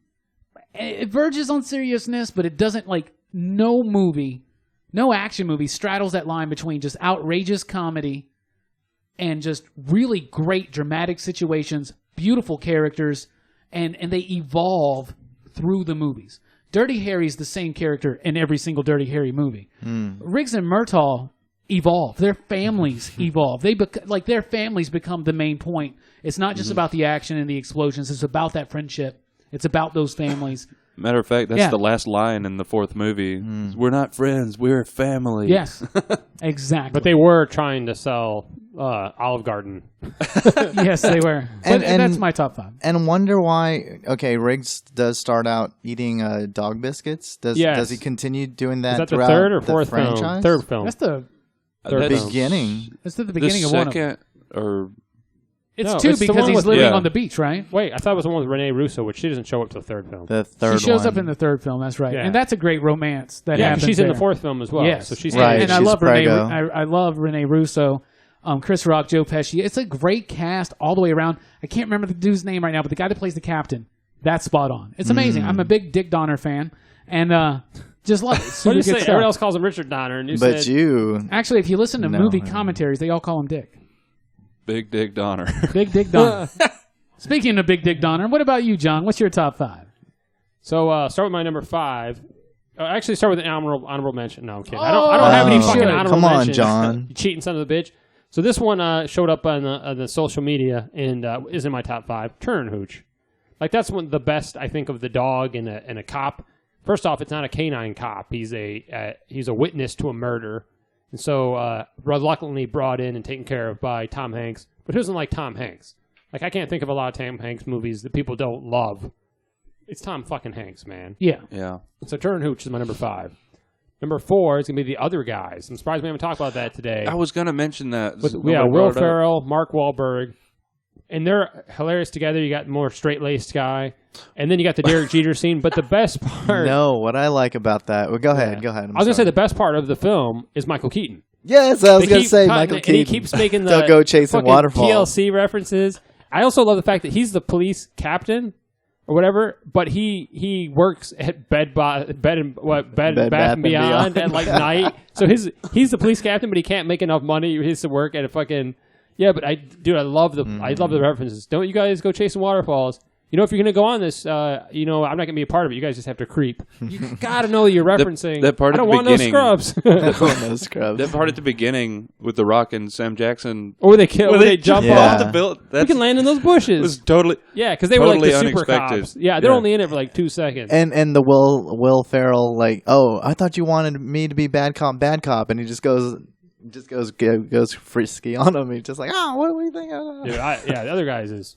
It verges on seriousness, but it doesn't, no action movie straddles that line between just outrageous comedy and just really great dramatic situations, beautiful characters, and they evolve through the movies. Dirty Harry's the same character in every single Dirty Harry movie. Riggs and Murtaugh evolve. Their families evolve. Their families become the main point. It's not just about the action and the explosions. It's about that friendship. It's about those families. Matter of fact, that's the last line in the 4th movie. We're not friends. We're family. Yes, exactly. But they were trying to sell Olive Garden. Yes, they were. But that's my top 5. And wonder why. Okay, Riggs does start out eating dog biscuits. Does he continue doing that? Is that the throughout third or the fourth film? franchise? Third film. That's the Third That's- film. Beginning. It's at the The beginning of one of them. second, or It's No, two it's the because one he's with- living yeah. on the beach, right? Wait, I thought it was the one with Renee Russo, which she doesn't show up till the third film. The third She shows one. up in the third film. That's right, Yeah. and that's a great romance that yeah, happens. she's in the there. fourth film as well. Yes, So she's Right. And I she's love Renee. Prego. I love Renee Russo, Chris Rock, Joe Pesci. It's a great cast all the way around. I can't remember the dude's name right now, but the guy that plays the captain, that's spot on. It's amazing. I'm a big Dick Donner fan, and just love it. What Super do you good say? stuff. Everyone else calls him Richard Donner, and you But said you. Actually, if you listen to No. movie commentaries, they all call him Dick. Big Dick Donner. Big Dick Donner. Speaking of Big Dick Donner, what about you, John? What's your top 5? So start with my number 5. Actually, start with an honorable mention. No, I'm kidding. I don't have any Oh, fucking honorable come on, mentions. John. You cheating son of a bitch. So this one showed up on the social media and is in my top 5. Turn Hooch. Like that's one of the best I think of the dog and a cop. First off, it's not a canine cop. He's a witness to a murder, and so reluctantly brought in and taken care of by Tom Hanks. But who doesn't like Tom Hanks? Like I can't think of a lot of Tom Hanks movies that people don't love. It's Tom fucking Hanks, man. Yeah. Yeah. So Turn Hooch is my number 5. Number 4 is gonna be The Other Guys. I'm surprised we haven't talked about that today. I was gonna mention that. With, Nobody Will brought it up. Ferrell, Mark Wahlberg, and they're hilarious together. You got more straight-laced guy, and then you got the Derek Jeter scene. But the best part, No, what I like about that. Well, go ahead. Yeah. Go ahead. I was gonna say the best part of the film is Michael Keaton. Yes, I was They going to keep say cutting Michael it, Keaton. and he keeps making the Don't go chasing fucking waterfalls. TLC references. I also love the fact that he's the police captain or whatever, but he works at Bed Bath and Beyond at like night. So he's the police captain, but he can't make enough money. He has to work at a fucking But I love the references. Don't you guys go chasing waterfalls? You know, if you're going to go on this, I'm not going to be a part of it. You guys just have to creep. You got to know you're referencing. that part I at don't the want beginning- no scrubs. No scrubs. That part at the beginning with the Rock and Sam Jackson. Or they kill. Or they jump Yeah. off. The bill. We That's can land in those bushes. was totally. Yeah, because they were like totally the super unexpected. cops. Yeah, they're Yeah. only in it for like 2 seconds. And the Will Ferrell, like, oh, I thought you wanted me to be bad cop, and he just goes frisky on him. He's just like, what do you think? Dude, the other guys is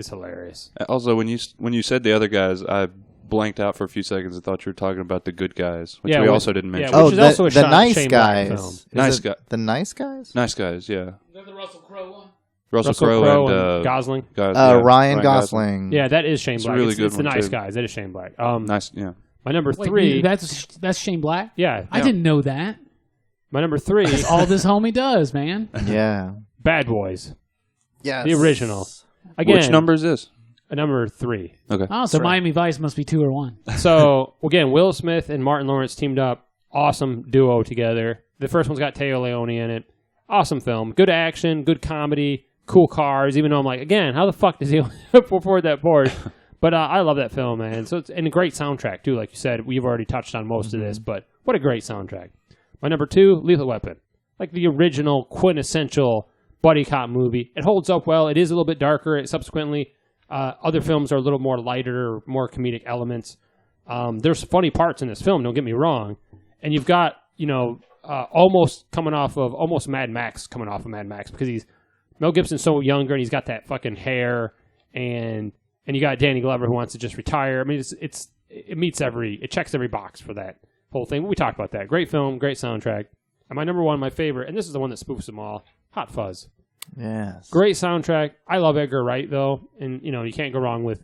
hilarious. Also, when you said the other guys, I blanked out for a few seconds. I thought you were talking about the good guys, which we which- also didn't mention. which is also a the nice Shane Black film. guys. Is Nice it guy. The nice guys. Nice guys, yeah. Is that the Russell Crowe one? Russell Crowe Crowe and Gosling. Ryan Gosling. Yeah, that is Shane It's a Black. really It's good the one, nice too. guys. That is Shane Black. Nice, yeah. My number Wait, 3. that's Shane Black? Yeah. I didn't know that. My number 3. That's all this homie does, man. Yeah. Bad Boys. Yes. The original. Again, Which number is this? Number 3. Okay. Oh, so Miami Vice must be 2 or 1. So again, Will Smith and Martin Lawrence teamed up. Awesome duo together. The first one's got Teo Leone in it. Awesome film. Good action. Good comedy. Cool cars. Even though I'm like, again, how the fuck does he afford that Porsche? But I love that film, man. So and a great soundtrack too. Like you said, we've already touched on most of this, but what a great soundtrack. My number 2, Lethal Weapon, like the original quintessential buddy cop movie. It holds up well. It is a little bit darker. Subsequently, other films are a little more lighter, more comedic elements. There's funny parts in this film. Don't get me wrong. And you've got almost Mad Max coming off of Mad Max because Mel Gibson's so younger and he's got that fucking hair and you got Danny Glover who wants to just retire. I mean, it checks every box for that whole thing. We talked about that. Great film, great soundtrack. And my number 1, my favorite, and this is the one that spoofs them all, Hot Fuzz. Yes. Great soundtrack. I love Edgar Wright though, and you can't go wrong with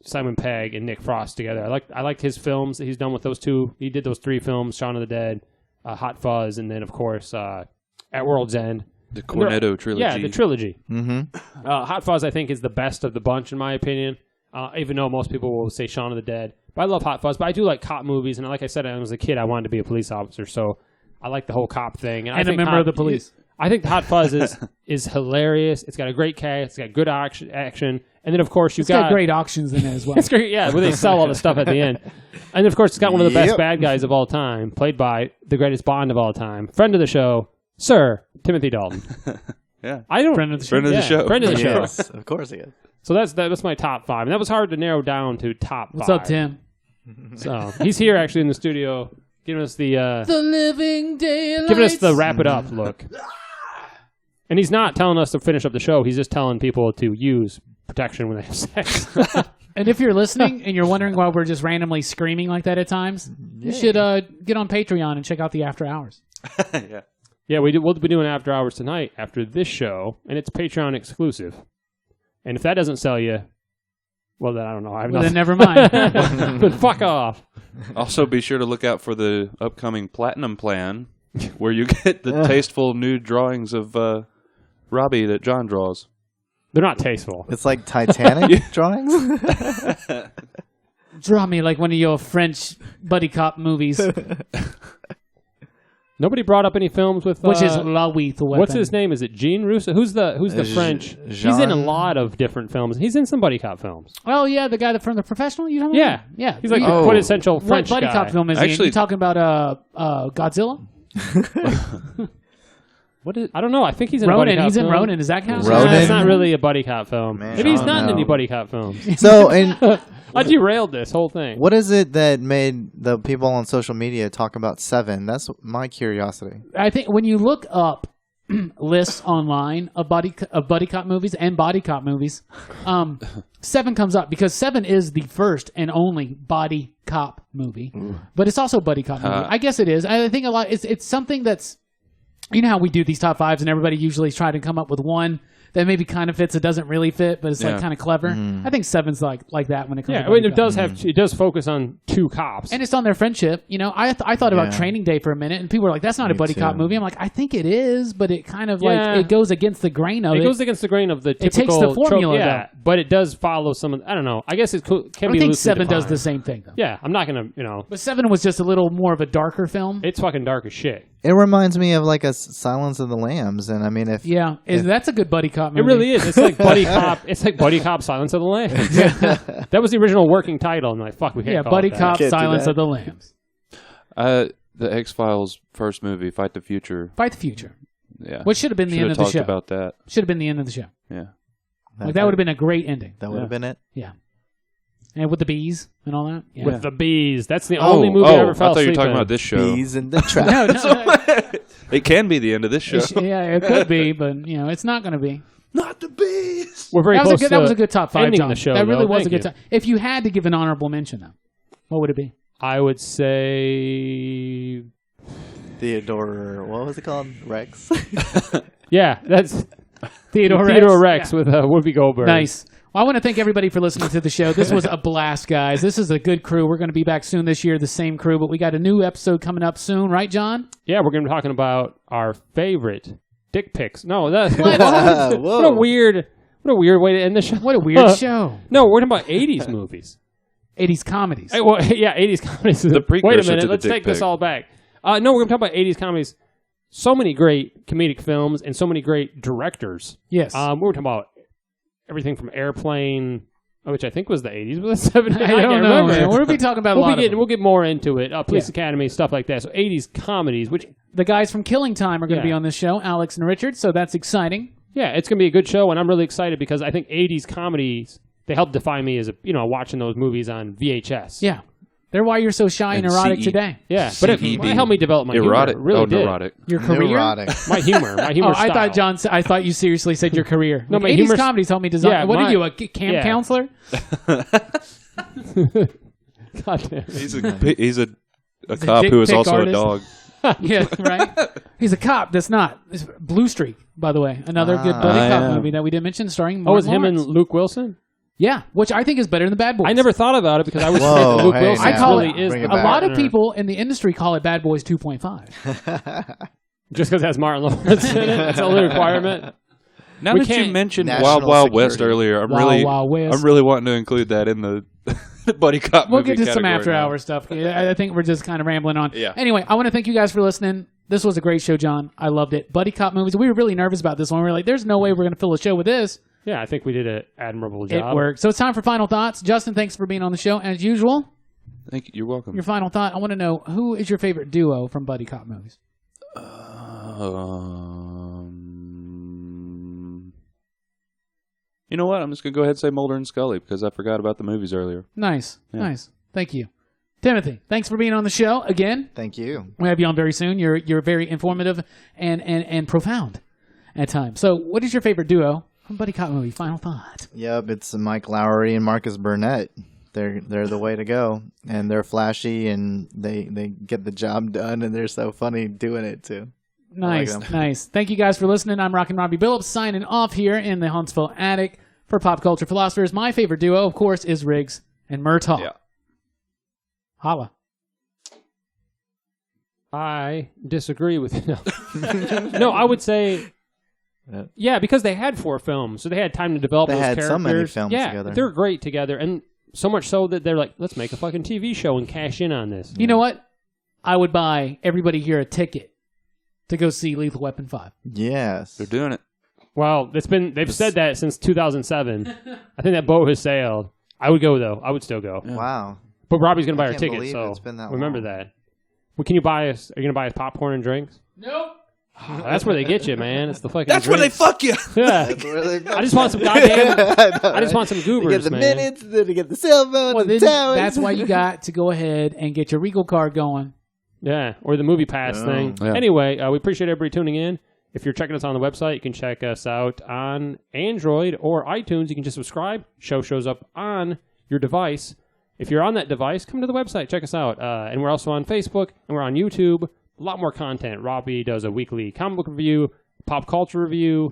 Simon Pegg and Nick Frost together. I like his films that he's done with those two. He did those 3 films: Shaun of the Dead, Hot Fuzz, and then of course At World's End. The Cornetto trilogy. Yeah, the trilogy. Mm-hmm. Hot Fuzz, I think, is the best of the bunch in my opinion. Even though most people will say Shaun of the Dead, but I love Hot Fuzz. But I do like cop movies, and like I said, when I was a kid, I wanted to be a police officer, so I like the whole cop thing. And a member of the police. I think Hot Fuzz is hilarious. It's got a great cast. It's got good action, and then of course It's got great auctions in it as well. It's great, yeah, where they sell all the stuff at the end. And of course, it's got one of the best Yep. bad guys of all time, played by the greatest Bond of all time, friend of the show, Sir Timothy Dalton. Yeah. I don't Friend of the show. Friend of the show. Friend of the show. Yes, of course he is. So that's my top 5, and that was hard to narrow down to top 5. What's up, Tim? So he's here actually in the studio, giving us the living daylights. giving us the wrap it up look. And he's not telling us to finish up the show. He's just telling people to use protection when they have sex. And if you're listening and you're wondering why we're just randomly screaming like that at times, you should get on Patreon and check out the After Hours. Yeah. Yeah, we'll be doing After Hours tonight after this show, and it's Patreon exclusive. And if that doesn't sell you, well, then I don't know. Then never mind. But fuck off. Also, be sure to look out for the upcoming Platinum Plan, where you get the tasteful nude drawings of Robbie that John draws. They're not tasteful. It's like Titanic drawings. Draw me like one of your French buddy cop movies, Nobody brought up any films with which is La Lethal Weapon. what's his name? Is it Gene Russo? Who's the French? He's in a lot of different films. He's in some buddy cop films. Oh yeah, the guy from The Professional. You know? Yeah, yeah. He's like the Oh. quintessential What French buddy guy. cop film is he in? Actually- You talking about Godzilla? What is? I don't know. I think he's in a Ronin. buddy cop He's in film. Ronin. Does that count? Ronin? It's not really a buddy cop film. Man, Maybe he's I not don't in any know. buddy cop films. So, and I derailed this whole thing. what is it that made the people on social media talk about Seven? That's my curiosity. I think when you look up lists online of buddy cop movies and body cop movies, Seven comes up because Seven is the first and only body cop movie, but it's also a buddy cop movie. I guess it is. I think a lot. It's something that's, you know how we do these top fives and everybody usually try to come up with one that maybe kind of fits, it doesn't really fit, but it's like Yeah. kind of clever. I think Seven's like that when it comes. Yeah, to I mean, buddy it cop. does have it does focus on two cops. And it's on their friendship. You know, I thought about Yeah. Training Day for a minute, and people were like, "That's not a Me buddy cop too. movie." I'm like, I think it is, but it kind of Yeah. like it goes against the grain of it. It goes against the grain of the typical takes the formula, trope, yeah, but it does follow some of, I don't know. I guess it can I be think loosely Seven does defined. the same thing though. Yeah, I'm not going to, But Seven was just a little more of a darker film. it's fucking dark as shit. It reminds me of like a Silence of the Lambs, and I mean, if Yeah, that's a good buddy cop movie. It really is. It's like buddy cop. It's like buddy cop Silence of the Lambs. That was the original working title, and like fuck, we can't Yeah, call buddy it that. cop, Can't do Silence that. of the Lambs. The X-Files first movie, Fight the Future. Fight the Future. Yeah. What should have been the end Should of have the talked show. about that. Should have been the end of the show. Yeah. Like that would have been a great ending. That would have been it. Yeah. And with the bees and all that. Yeah. With the bees. That's the only movie I ever fell I thought you were asleep talking in. about this show. Bees in the trap. no. It can be the end of this show. Yeah, it could be, but it's not going to be. Not the bees. We're very That was, close that was to a good top five, ending John. the show. That really though. was a Thank good you. top. If you had to give an honorable mention, though, what would it be? I would say, Theodore, what was it called? Rex. yeah, that's Theodore Rex Yeah. with Whoopi Goldberg. Nice. Well, I want to thank everybody for listening to the show. This was a blast, guys. This is a good crew. We're going to be back soon this year, the same crew, but we got a new episode coming up soon, right, John? Yeah, we're going to be talking about our favorite dick pics. No, that's Whoa. what a weird way to end the show. What a weird show. No, we're talking about 80s movies. 80s comedies. Hey, well, yeah, 80s comedies. The precursor Wait a to minute, the let's dick take this pic. all back. No, we're going to talk about 80s comedies. So many great comedic films and so many great directors. Yes. We were talking about everything from Airplane, which I think was the 80s, was the 70s? I can't don't know, remember. man. We'll be talking about a lot of them. We'll get more into it. Police Yeah. Academy, stuff like that. So 80s comedies, which, The guys from Killing Time are going to Yeah. be on this show, Alex and Richard, so that's exciting. yeah, it's going to be a good show, and I'm really excited because I think 80s comedies, they help define me as, watching those movies on VHS. Yeah. They're why you're so shy and And erotic CE. today. Yeah, but it CEB. helped me develop my Erotic. humor. It really did. neurotic. Your career? Neurotic. My humor Oh, style. I thought you seriously said your career. No, Like, my 80s humor's- comedies help me design. Yeah, what my- are you, a camp yeah. counselor? God damn it. He's a cop dick who is pic also artist. a dog. Yeah, right? He's a cop that's not. It's Blue Streak, by the way. Another good buddy cop yeah. movie that we didn't mention starring Oh, Martin was him and Lawrence. Luke Wilson? Yeah, which I think is better than Bad Boys. I never thought about it because I was Whoa, saying that Luke hey, Wilson I call really it- is bring the it A back. lot of partner. people in the industry call it Bad Boys 2.5. Just because it has Martin Lawrence in it. That's the only requirement. Now We that you can't- mentioned National Wild Wild West security. earlier, I'm Wild West. I'm really wanting to include that in the buddy cop We'll movie get to some category after now. hour stuff. I think we're just kind of rambling on. Yeah. Anyway, I want to thank you guys for listening. This was a great show, John. I loved it. Buddy cop movies. We were really nervous about this one. We were like, there's no way we're going to fill a show with this. Yeah, I think we did an admirable job. It worked. So it's time for final thoughts. Justin, thanks for being on the show. As usual, Thank you. You're welcome. your final thought. I want to know, who is your favorite duo from buddy cop movies? You know what? I'm just gonna go ahead and say Mulder and Scully because I forgot about the movies earlier. Nice. Nice. Thank you. Timothy, thanks for being on the show again. Thank you. We'll have you on very soon. You're very informative and profound at times. So what is your favorite duo from buddy cop movie? Final thought. Yep, it's Mike Lowry and Marcus Burnett. They're the way to go, and they're flashy and they get the job done, and they're so funny doing it too. Nice, like 'em. nice. Thank you guys for listening. I'm Rockin' Robbie Billups signing off here in the Huntsville Attic for Pop Culture Philosophers. My favorite duo, of course, is Riggs and Murtaugh. Yeah. Holla. I disagree with you. No, I would say, yeah, because they had 4 films, so they had time to develop They those had characters. so many films yeah, together. they're great together, and so much so that they're like, let's make a fucking TV show and cash in on this. You know what? I would buy everybody here a ticket to go see Lethal Weapon 5. Yes. They're doing it. Well, they've said that since 2007. I think that boat has sailed. I would go though. I would still go. Wow. But Robbie's gonna buy our can't ticket, believe so it's been that remember long. that. Well, can you buy us? Are you gonna buy us popcorn and drinks? Nope. That's where they get you, man. It's the fucking. That's where they drinks. fuck you. Yeah. I just want some goddamn. I just want some You goobers, get the man. minutes, then you get the cell phone, Well, the then towers. that's why you got to go ahead and get your Regal card going. Yeah, or the movie pass Oh. thing. Yeah. Anyway, we appreciate everybody tuning in. If you're checking us on the website, you can check us out on Android or iTunes. You can just subscribe. Show shows up on your device. If you're on that device, come to the website. Check us out. And we're also on Facebook, and we're on YouTube. A lot more content. Robbie does a weekly comic book review, pop culture review,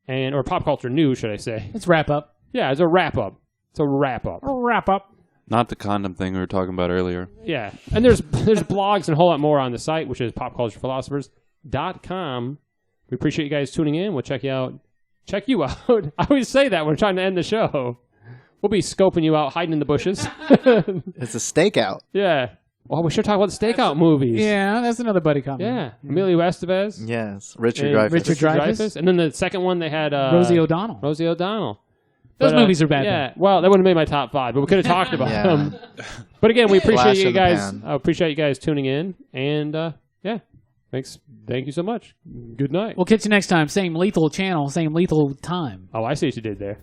or pop culture news, should I say. Let's wrap up. Yeah, it's a wrap-up. It's a wrap-up. Wrap up. Not the condom thing we were talking about earlier. Yeah, and there's blogs and a whole lot more on the site, which is popculturephilosophers.com. We appreciate you guys tuning in. We'll check you out. I always say that when we're trying to end the show. We'll be scoping you out, hiding in the bushes. It's a stakeout. Yeah. Well, we should talk about the stakeout movies. Yeah, that's another buddy comedy. Yeah. Emilio Estevez. Yes. Richard and Dreyfuss. Richard Dreyfuss. And then the second one, they had Rosie O'Donnell. Rosie O'Donnell. Those But, movies are bad. Yeah. Well, that wouldn't have made my top 5, but we could have talked about Yeah. them. But again, we appreciate Flash you in the guys. pan. I appreciate you guys tuning in. And yeah, thanks. Thank you so much. Good night. We'll catch you next time. Same lethal channel, same lethal time. Oh, I see what you did there.